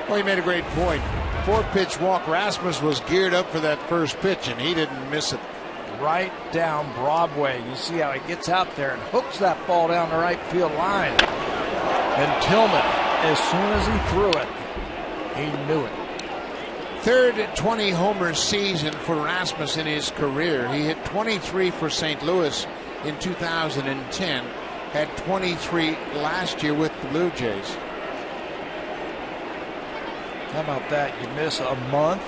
Well, he made a great point. 4-pitch walk. Rasmus was geared up for that first pitch, and he didn't miss it. Right down Broadway. You see how he gets out there and hooks that ball down the right field line. And Tillman, as soon as he threw it, he knew it. Third 20-homer season for Rasmus in his career. He hit 23 for St. Louis in 2010. Had 23 last year with the Blue Jays. How about that? You miss a month.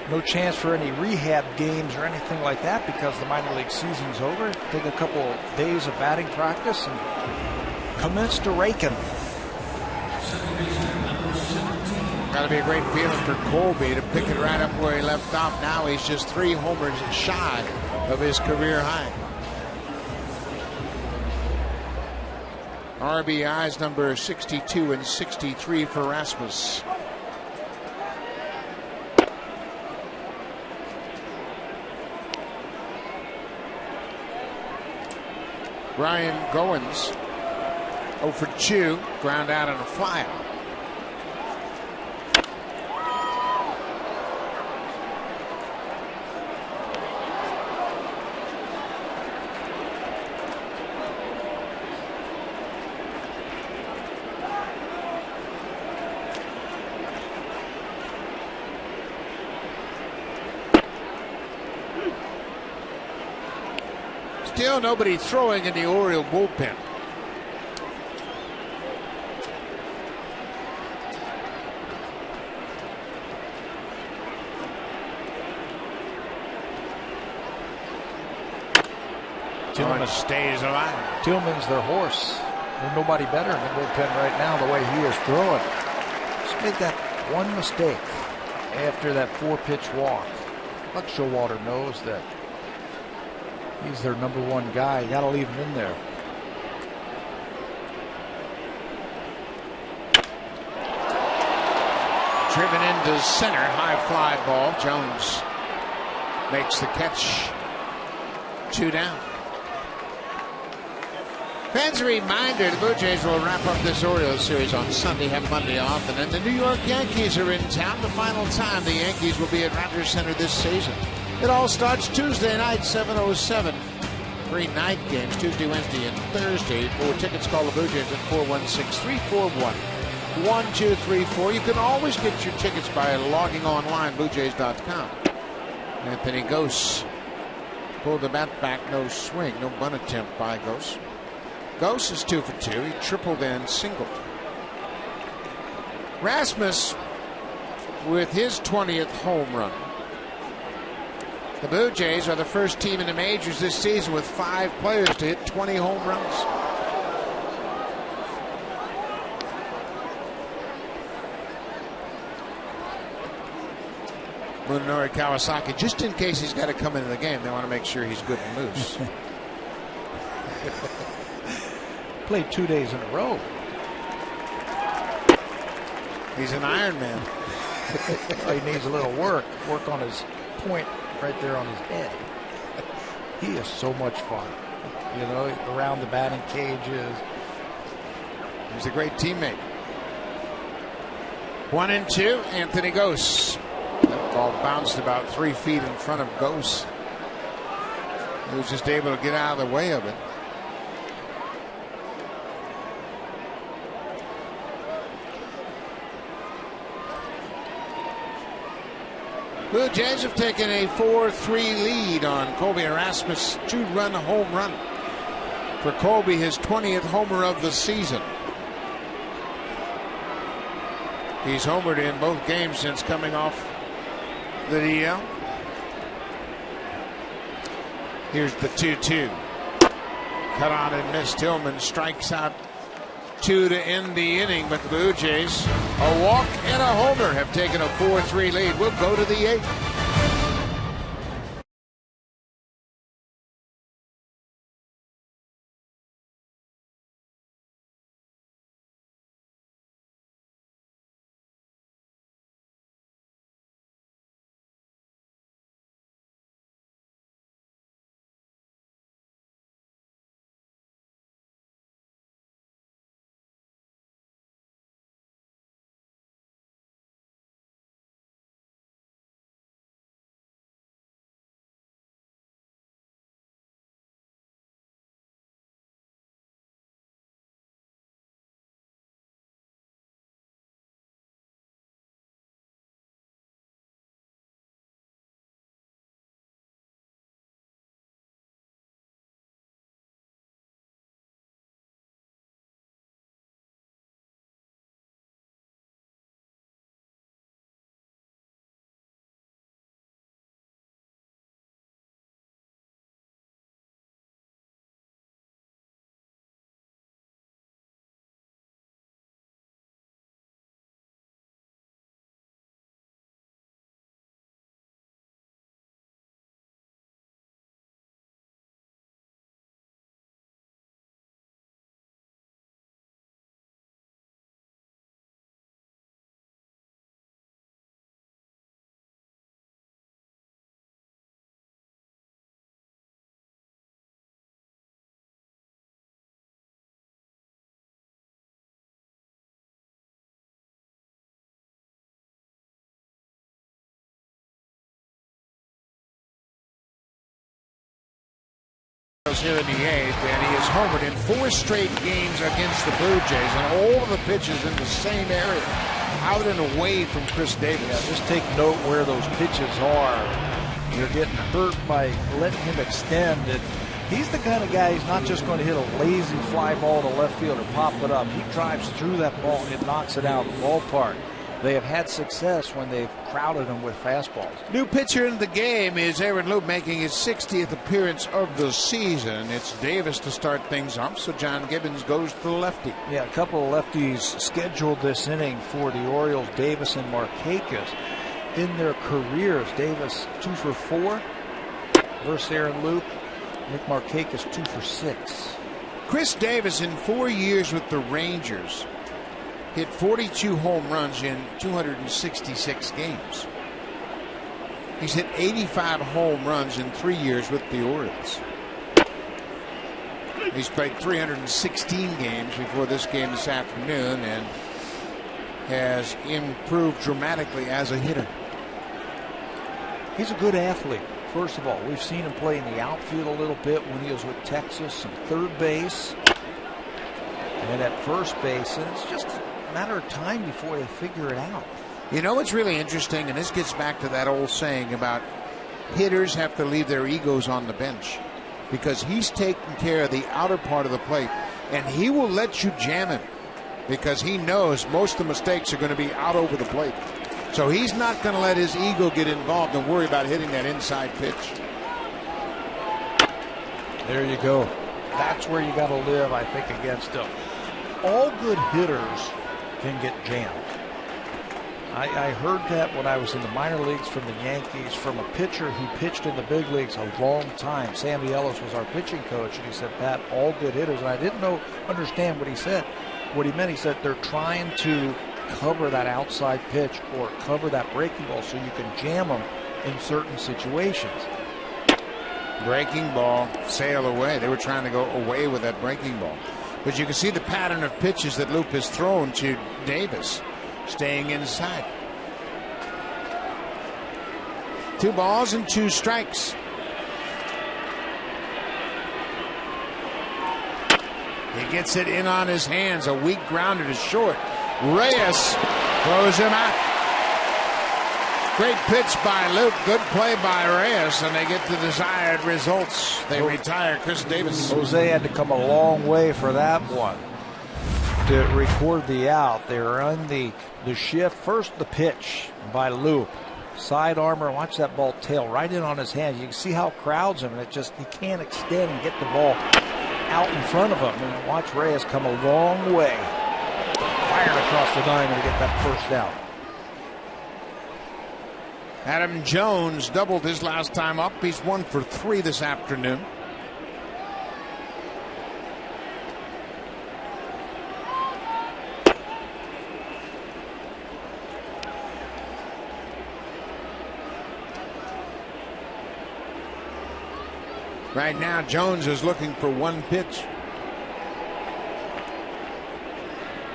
No chance for any rehab games or anything like that because the minor league season's over. Take a couple days of batting practice and commence to raking. Got to be a great feeling for Colby to pick it right up where he left off. Now he's just 3 homers shy of his career high. RBIs number 62 and 63 for Rasmus. Ryan Goins 0 for 2, ground out on a flyout. Still nobody throwing in the Oriole bullpen. Tillman stays alive. Tillman's their horse. There's nobody better in the bullpen right now the way he is throwing. Just made that one mistake after that 4-pitch walk. Buck Showalter knows that he's their number 1 guy. You got to leave him in there. driven into center. High fly ball. Jones makes the catch. 2 down. Fans, a reminder, the Blue Jays will wrap up this Orioles series on Sunday, have Monday off, and then the New York Yankees are in town. The final time the Yankees will be at Rogers Center this season. It all starts Tuesday night, 7:07. 3 night games, Tuesday, Wednesday, and Thursday. For tickets, call the Blue Jays at 416-341-1234. You can always get your tickets by logging online, BlueJays.com. Anthony Gose pulled the bat back, no swing, no bunt attempt by Gose. Gose is 2 for 2. He tripled and singled. Rasmus with his 20th home run. The Blue Jays are the first team in the majors this season with 5 players to hit 20 home runs. Munenori Kawasaki, just in case he's got to come into the game, they want to make sure he's good and loose. Played 2 days in a row. He's an Iron Man. Well, he needs a little work on his point right there on his head. He is so much fun, you know, around the batting cages. He's a great teammate. 1-2, Anthony Gose. That ball bounced about 3 feet in front of Gose. He was just able to get out of the way of it. Blue Jays have taken a 4-3 lead on Colby Erasmus' 2-run home run. For Colby, his 20th homer of the season. He's homered in both games since coming off the DL. Here's the 2-2. Cut on and missed. Tillman strikes out 2 to end the inning, but the Blue Jays, a walk and a homer, have taken a 4-3 lead. We'll go to the 8th. Here in the 8th, and he has homered in 4 straight games against the Blue Jays, and all of the pitches in the same area, out and away from Chris Davis. Yeah, just take note where those pitches are. You're getting hurt by letting him extend it. He's the kind of guy, he's not just going to hit a lazy fly ball to left field or pop it up. He drives through that ball and it knocks it out of the ballpark. They have had success when they've crowded him with fastballs. New pitcher in the game is Aaron Loup, making his 60th appearance of the season. It's Davis to start things off, so John Gibbons goes to the lefty. Yeah, a couple of lefties scheduled this inning for the Orioles, Davis and Markakis. In their careers, Davis 2 for 4 versus Aaron Loup. Nick Markakis 2 for 6. Chris Davis in 4 years with the Rangers hit 42 home runs in 266 games. He's hit 85 home runs in 3 years with the Orioles. He's played 316 games before this game this afternoon and has improved dramatically as a hitter. He's a good athlete. First of all, we've seen him play in the outfield a little bit when he was with Texas, and third base, and at first base. And it's just a matter of time before they figure it out. You know what's really interesting, and this gets back to that old saying about hitters have to leave their egos on the bench, because he's taking care of the outer part of the plate, and he will let you jam him because he knows most of the mistakes are going to be out over the plate. So he's not going to let his ego get involved and worry about hitting that inside pitch. There you go. That's where you got to live, I think, against him. All good hitters can get jammed. I heard that when I was in the minor leagues from the Yankees, from a pitcher who pitched in the big leagues a long time. Sammy Ellis was our pitching coach, and he said, Pat, all good hitters. And I didn't understand what he said. What he meant, he said they're trying to cover that outside pitch or cover that breaking ball so you can jam them in certain situations. Breaking ball, sail away. They were trying to go away with that breaking ball. But you can see the pattern of pitches that Loop has thrown to Davis, staying inside. 2 balls and 2 strikes. He gets it in on his hands. A weak grounder to short. Reyes throws him out. Great pitch by Luke. Good play by Reyes, and they get the desired results. They retire Chris Davis. Jose had to come a long way for that one to record the out. They were on the shift. First the pitch by Luke. Side armor. Watch that ball tail right in on his hand. You can see how it crowds him, and it just, he can't extend and get the ball out in front of him. And watch Reyes come a long way. Fired across the diamond to get that first out. Adam Jones doubled his last time up. He's 1 for 3 this afternoon. Right now, Jones is looking for 1 pitch.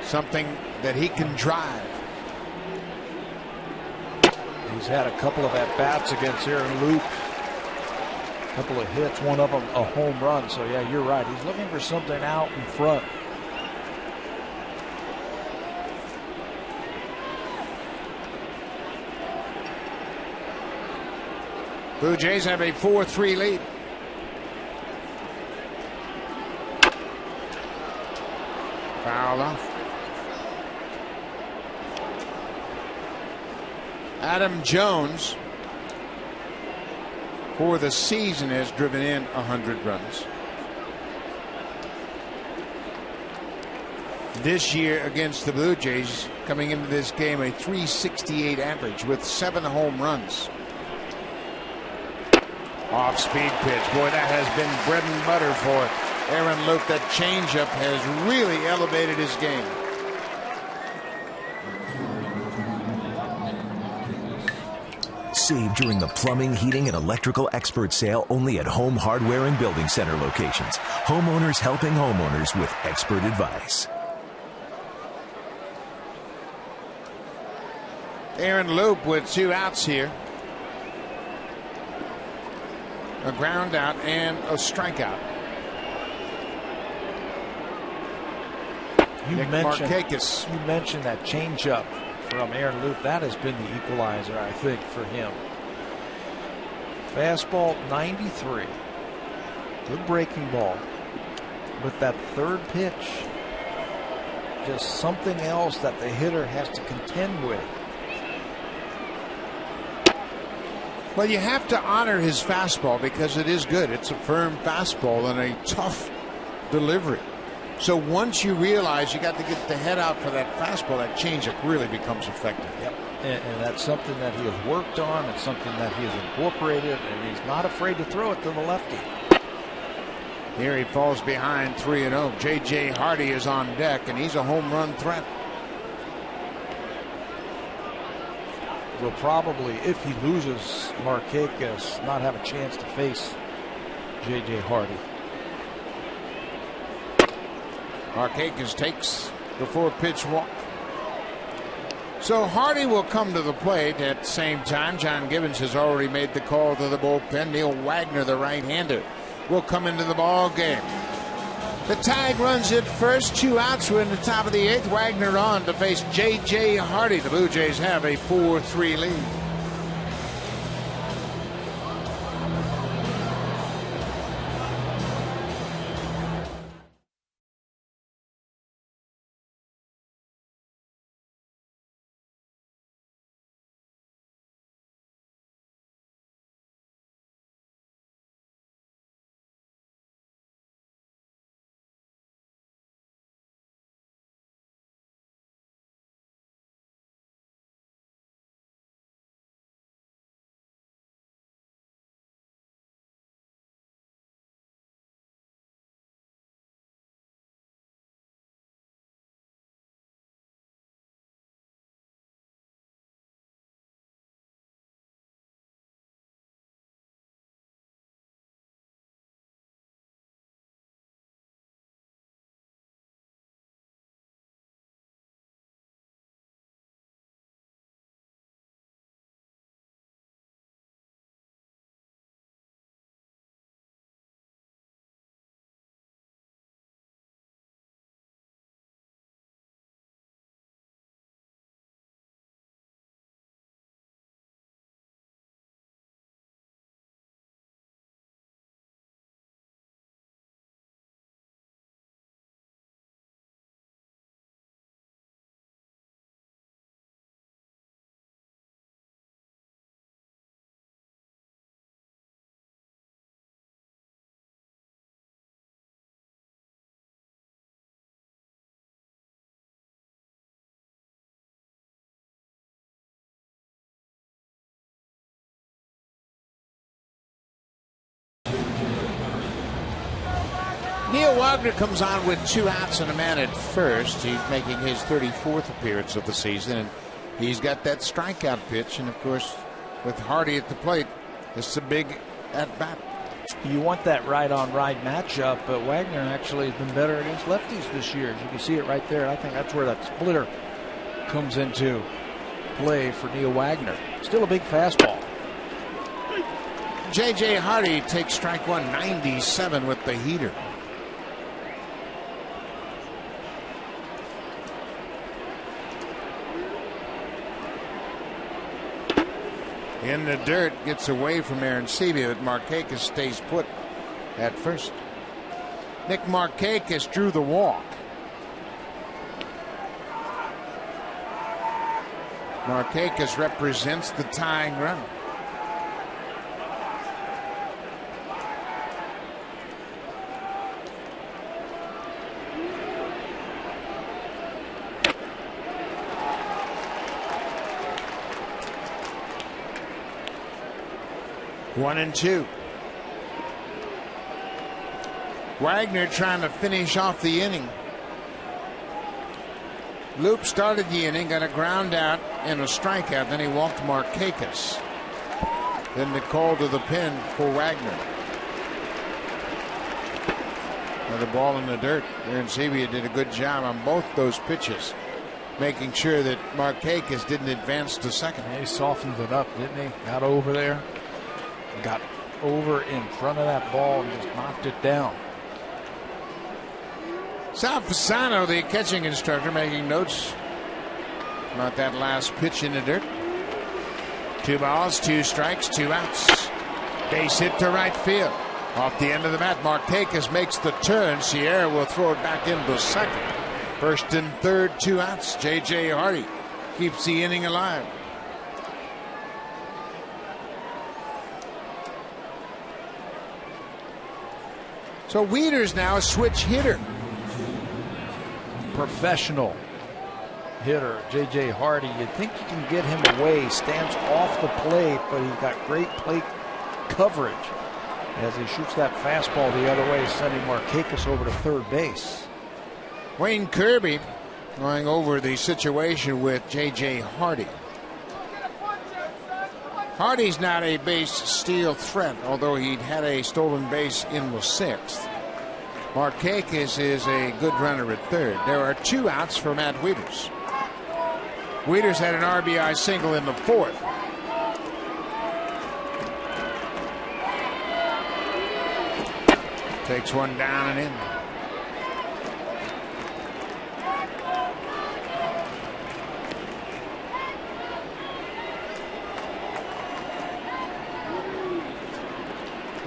Something that he can drive. He's had a couple of at-bats against Aaron Luke. A couple of hits, one of them a home run. So, yeah, you're right. He's looking for something out in front. Blue Jays have a 4-3 lead. Foul off. Adam Jones for the season has driven in 100 runs. This year against the Blue Jays, coming into this game, a .368 average with 7 home runs. Off-speed pitch. Boy, that has been bread and butter for Aaron Luke. That changeup has really elevated his game. Save during the plumbing, heating, and electrical expert sale only at Home Hardware and Building Center locations. Homeowners helping homeowners with expert advice. Aaron Loop with 2 outs here. A ground out and a strikeout. You Markakis. mentioned that changeup from Aaron Luke. That has been the equalizer, I think, for him. Fastball 93. Good breaking ball. But that third pitch, just something else that the hitter has to contend with. Well, you have to honor his fastball because it is good. It's a firm fastball and a tough delivery. So once you realize you got to get the head out for that fastball, that changeup really becomes effective. Yep. And that's something that he has worked on. It's something that he has incorporated, and he's not afraid to throw it to the lefty. Here he falls behind 3-0. J.J. Hardy is on deck, and he's a home run threat. will probably, if he loses Markakis, not have a chance to face J.J. Hardy. Markakis takes the 4-pitch walk. So Hardy will come to the plate. At the same time, John Gibbons has already made the call to the bullpen. Neil Wagner, the right-hander, will come into the ball game. The tag runs at first, 2 outs. We're in the top of the 8th. Wagner on to face J.J. Hardy. The Blue Jays have a 4-3 lead. Neil Wagner comes on with 2 outs and a man at first. He's making his 34th appearance of the season, and he's got that strikeout pitch. And of course, with Hardy at the plate, this is a big at bat. You want that right-on-right matchup, but Wagner actually has been better against lefties this year. As you can see it right there. I think that's where that splitter comes into play for Neil Wagner. Still a big fastball. J.J. Hardy takes strike 1, 97 with the heater. In the dirt, gets away from Arancibia, but Markakis stays put at first. Nick Markakis drew the walk. Markakis represents the tying run. One and 2. Wagner trying to finish off the inning. Loop started the inning, got a ground out and a strikeout. Then he walked Markakis. Then the call to the pen for Wagner. Another ball in the dirt. Arancibia did a good job on both those pitches, making sure that Markakis didn't advance to second. He softened it up, didn't he? Got over there. Got over in front of that ball and just knocked it down. Sal Fasano, the catching instructor, making notes about that last pitch in the dirt. 2 balls, 2 strikes, 2 outs. Base hit to right field. Off the end of the bat, Markakis makes the turn. Sierra will throw it back into second. First and third, 2 outs. J.J. Hardy keeps the inning alive. So Wieters now a switch hitter. Professional hitter, J.J. Hardy. You'd think you can get him away. Stands off the plate, but he's got great plate coverage as he shoots that fastball the other way, sending Markakis over to third base. Wayne Kirby going over the situation with J.J. Hardy. Hardy's not a base steal threat, although he'd had a stolen base in the 6th. Markakis is a good runner at third. There are 2 outs for Matt Wieters. Wieters had an RBI single in the 4th. Takes one down and in.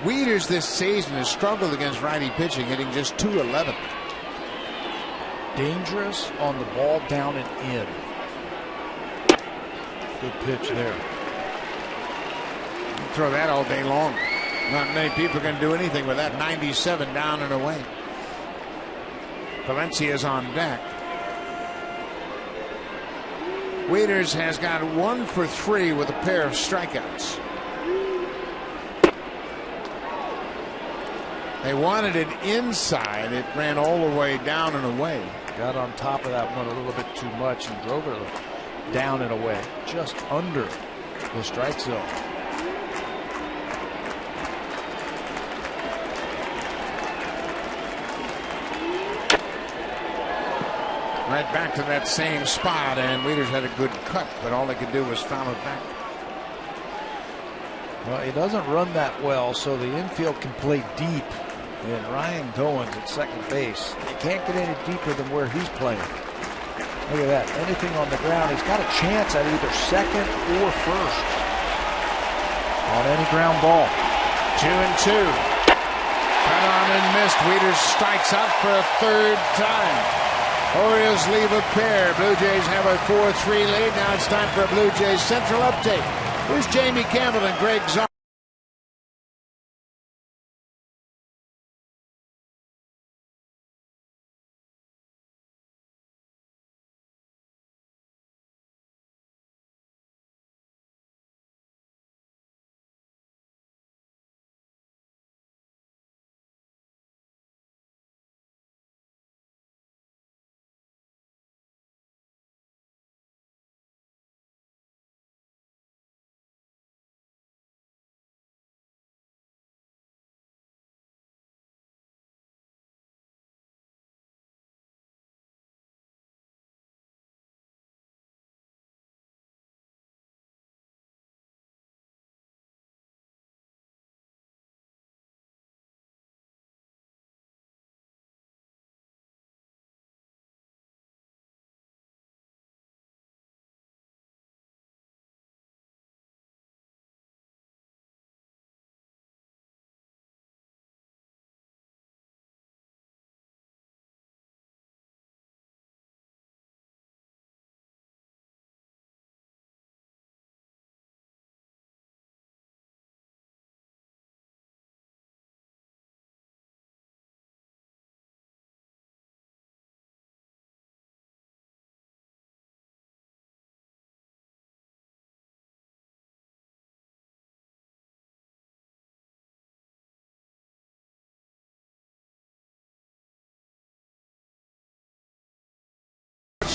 Wieters this season has struggled against righty pitching, hitting just .211. Dangerous on the ball down and in. Good pitch there. You throw that all day long. Not many people can do anything with that. 97 down and away. Valencia's on deck. Wieters has got 1 for 3 with a pair of strikeouts. They wanted it inside. It ran all the way down and away. Got on top of that one a little bit too much and drove it down and away, just under the strike zone. Right back to that same spot, and Wieters had a good cut, but all they could do was foul it back. Well, he doesn't run that well, so the infield can play deep. And Ryan Goins at second base, he can't get any deeper than where he's playing. Look at that. Anything on the ground, he's got a chance at either second or first on any ground ball. 2-2. Cut on and missed. Wieters strikes out for a 3rd time. Orioles leave a pair. Blue Jays have a 4-3 lead. Now it's time for a Blue Jays Central update. Here's Jamie Campbell and Greg Zahn.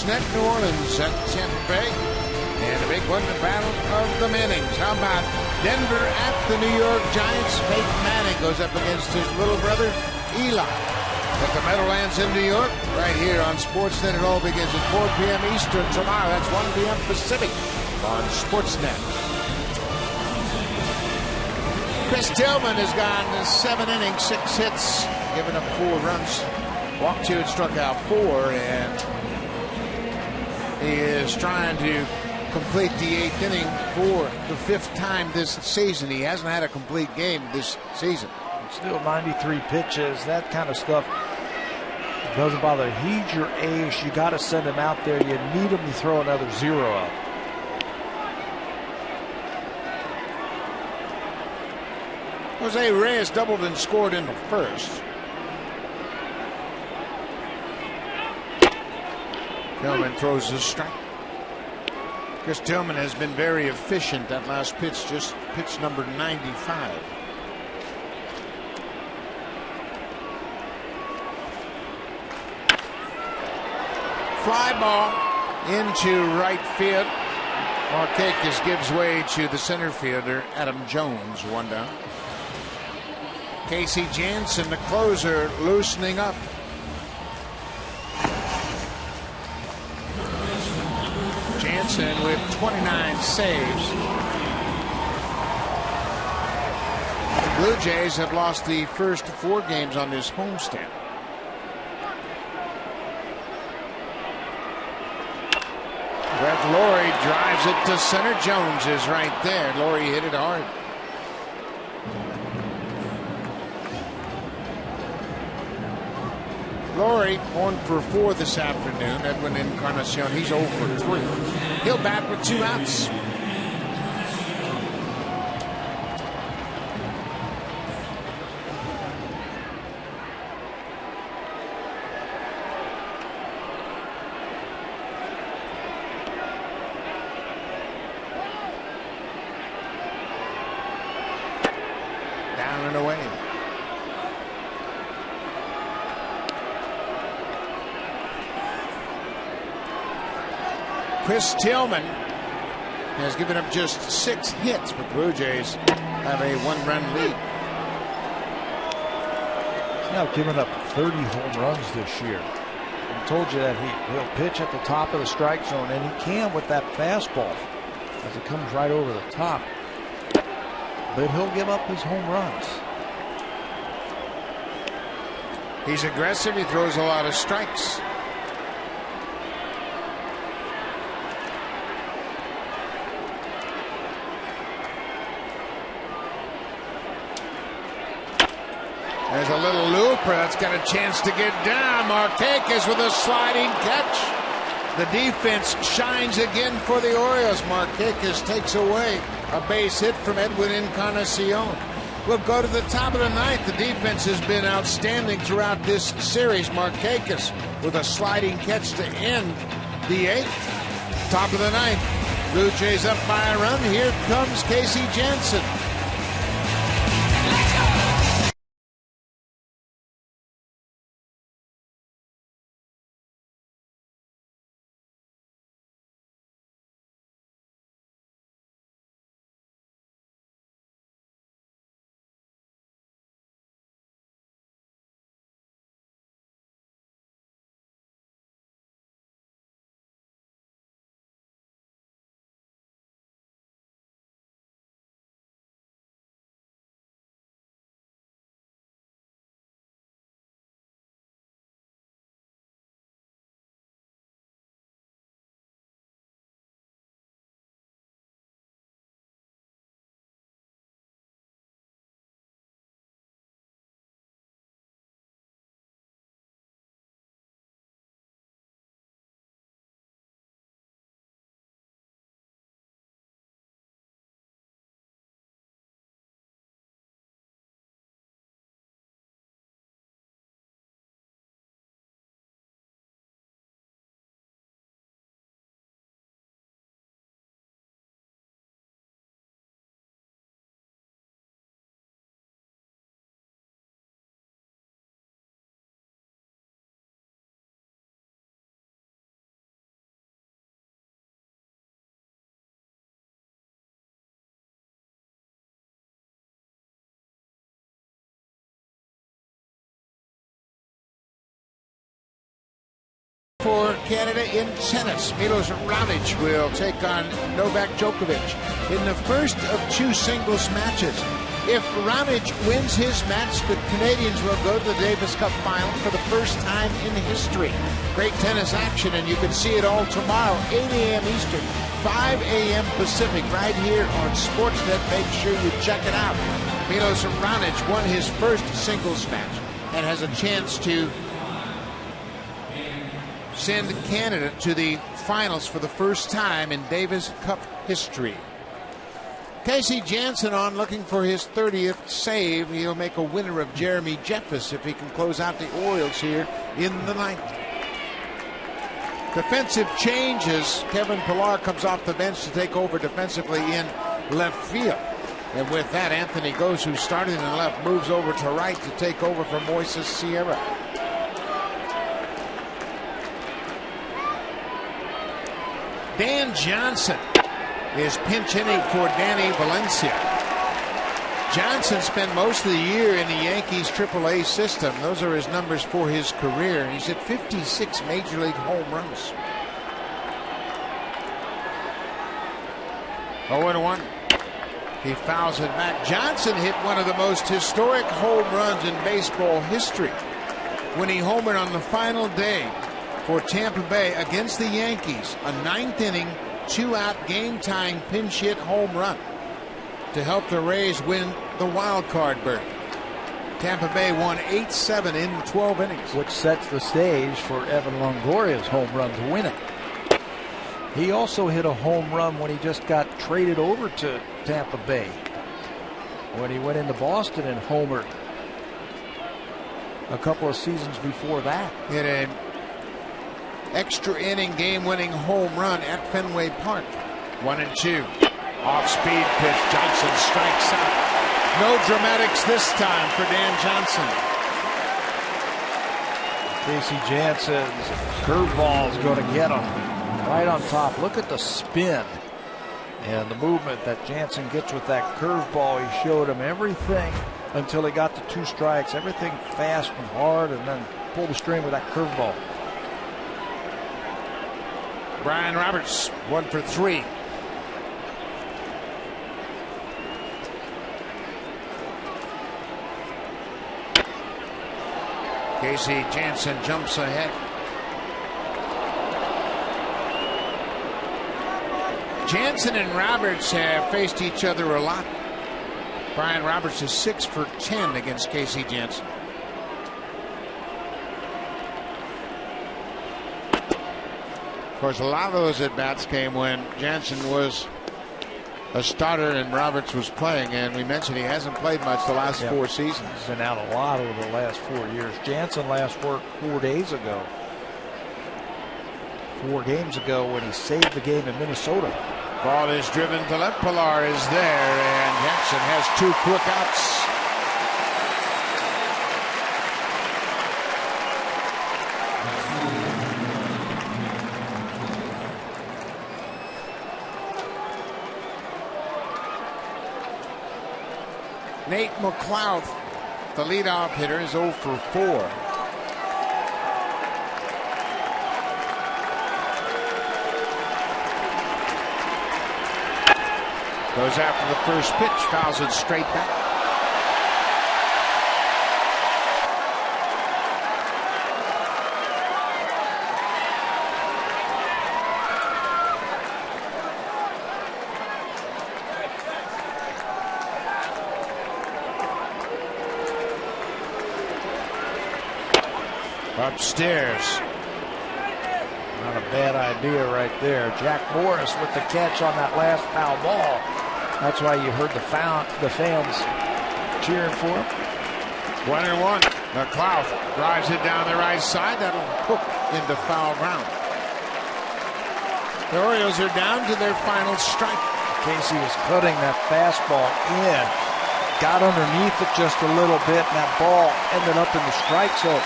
Net New Orleans at Tampa Bay, and a big one, the battle of the Mannings. How about Denver at the New York Giants? Peyton Manning goes up against his little brother Eli at the Meadowlands in New York, right here on Sportsnet. It all begins at 4 p.m. Eastern tomorrow. That's 1 p.m. Pacific on Sportsnet. Chris Tillman has gone 7 innings, 6 hits, given up 4 runs, walked 2 and struck out 4, and he is trying to complete the 8th inning for the 5th time this season. He hasn't had a complete game this season. Still 93 pitches. That kind of stuff doesn't bother. He's your ace. You got to send him out there. You need him to throw another 0 up. Jose Reyes doubled and scored in the 1st. Tillman throws a strike. Chris Tillman has been very efficient. That last pitch, just pitch number 95. Fly ball into right field. Markakis gives way to the center fielder, Adam Jones, 1 down. Casey Janssen, the closer, loosening up. Janssen with 29 saves. The Blue Jays have lost the first 4 games on this homestand. Brett Laurie drives it to center. Jones is right there. Laurie hit it hard. Laurie 1 for 4 this afternoon. Edwin Encarnacion, he's 0 for 3. He'll bat with 2 outs. Down and away. Chris Tillman has given up just 6 hits, but Blue Jays have a 1-run lead. He's now given up 30 home runs this year. I told you that he'll pitch at the top of the strike zone, and he can with that fastball as it comes right over the top. But he'll give up his home runs. He's aggressive. He throws a lot of strikes. There's a little looper that's got a chance to get down. Markakis with a sliding catch. The defense shines again for the Orioles. Markakis takes away a base hit from Edwin Encarnacion. We'll go to the top of the 9th. The defense has been outstanding throughout this series. Markakis with a sliding catch to end the 8th. Top of the 9th. Blue Jays up by a run. Here comes Casey Janssen. For Canada in tennis, Milos Raonic will take on Novak Djokovic in the first of 2 singles matches. If Raonic wins his match, the Canadians will go to the Davis Cup final for the first time in history. Great tennis action, and you can see it all tomorrow, 8 a.m. Eastern, 5 a.m. Pacific, right here on Sportsnet. Make sure you check it out. Milos Raonic won his first singles match and has a chance to send Canada to the finals for the first time in Davis Cup history. Casey Janssen on looking for his 30th save. He'll make a winner of Jeremy Jeffers if he can close out the Orioles here in the 9th. Defensive changes. Kevin Pillar comes off the bench to take over defensively in left field. And with that, Anthony Gose, who started in left, moves over to right to take over for Moises Sierra. Dan Johnson is pinch hitting for Danny Valencia. Johnson spent most of the year in the Yankees AAA system. Those are his numbers for his career. He's hit 56 Major League home runs. 0-1. He fouls it back. Johnson hit one of the most historic home runs in baseball history when he homered on the final day for Tampa Bay against the Yankees. A 9th inning, 2-out game-tying pinch hit home run to help the Rays win the wild card berth. Tampa Bay won 8-7 in 12 innings. Which sets the stage for Evan Longoria's home run to win it. He also hit a home run when he just got traded over to Tampa Bay, when he went into Boston and homered a couple of seasons before that. Hit an extra inning game-winning home run at Fenway Park. 1-2. Off-speed pitch. Johnson strikes out. No dramatics this time for Dan Johnson. Casey Jansen's curveball is going to get him right on top. Look at the spin and the movement that Jansen gets with that curveball. He showed him everything until he got to 2 strikes. Everything fast and hard, and then pulled the string with that curveball. Brian Roberts, 1 for 3. Casey Jansen jumps ahead. Jansen and Roberts have faced each other a lot. Brian Roberts is 6 for 10 against Casey Jansen. Of course, a lot of those at-bats came when Jansen was a starter and Roberts was playing, and we mentioned he hasn't played much the last 4 seasons. He's been out a lot over the last 4 years. Jansen last worked 4 days ago. 4 games ago when he saved the game in Minnesota. Ball is driven to left. Pilar is there, and Jansen has 2 quick outs. Nate McLeod, the leadoff hitter, is 0 for 4. Goes after the first pitch, fouls it straight back. Upstairs. Not a bad idea right there. Jack Morris with the catch on that last foul ball. That's why you heard the fans cheering for him. 1-1. McLeod drives it down the right side. That'll hook into foul ground. The Orioles are down to their final strike. Casey was cutting that fastball in. Got underneath it just a little bit, and that ball ended up in the strike zone.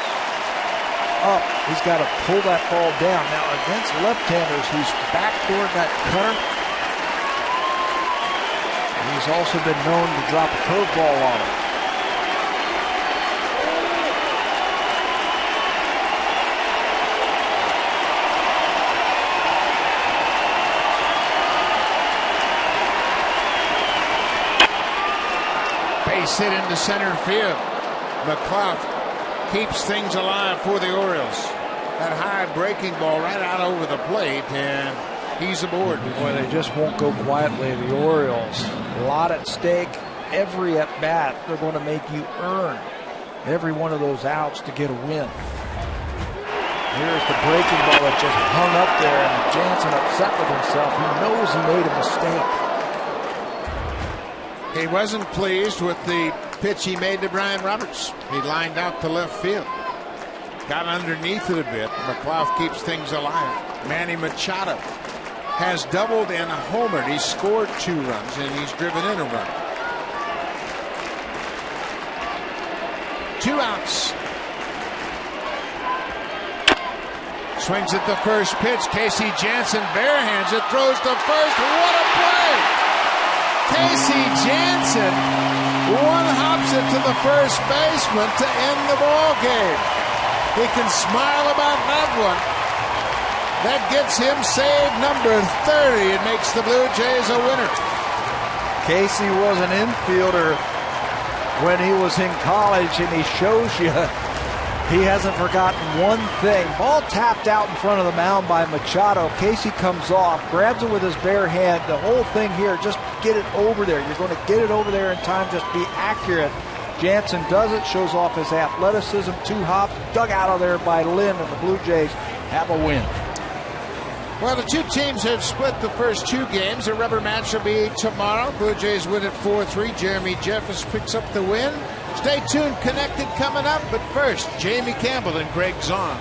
Up. He's got to pull that ball down. Now, against left-handers, he's backdoored that cutter. And he's also been known to drop a curveball on him. Base hit into center field. McLeod keeps things alive for the Orioles. That high breaking ball right out over the plate, and he's aboard. Boy, they just won't go quietly, the Orioles. A lot at stake. Every at-bat, they're going to make you earn every one of those outs to get a win. Here's the breaking ball that just hung up there, and Jansen upset with himself. He knows he made a mistake. He wasn't pleased with the pitch he made to Brian Roberts. He lined out to left field. Got underneath it a bit. McLeod keeps things alive. Manny Machado has doubled and homered. He's scored 2 runs and he's driven in a run. 2 outs. Swings at the first pitch. Casey Janssen barehands it, throws to first. What a play! Casey Janssen one-hops it to the first baseman to end the ball game. He can smile about that one. That gets him save number 30 and makes the Blue Jays a winner. Casey was an infielder when he was in college, and he shows you he hasn't forgotten one thing. Ball tapped out in front of the mound by Machado. Casey comes off, grabs it with his bare hand. The whole thing here, just get it over there. You're going to get it over there in time, just be accurate. Jansen does it, shows off his athleticism, 2 hops, dug out of there by Lynn, and the Blue Jays have a win. Well, the two teams have split the first 2 games. The rubber match will be tomorrow. Blue Jays win at 4-3. Jeremy Jeffers picks up the win. Stay tuned, Connected coming up. But first, Jamie Campbell and Greg Zahn.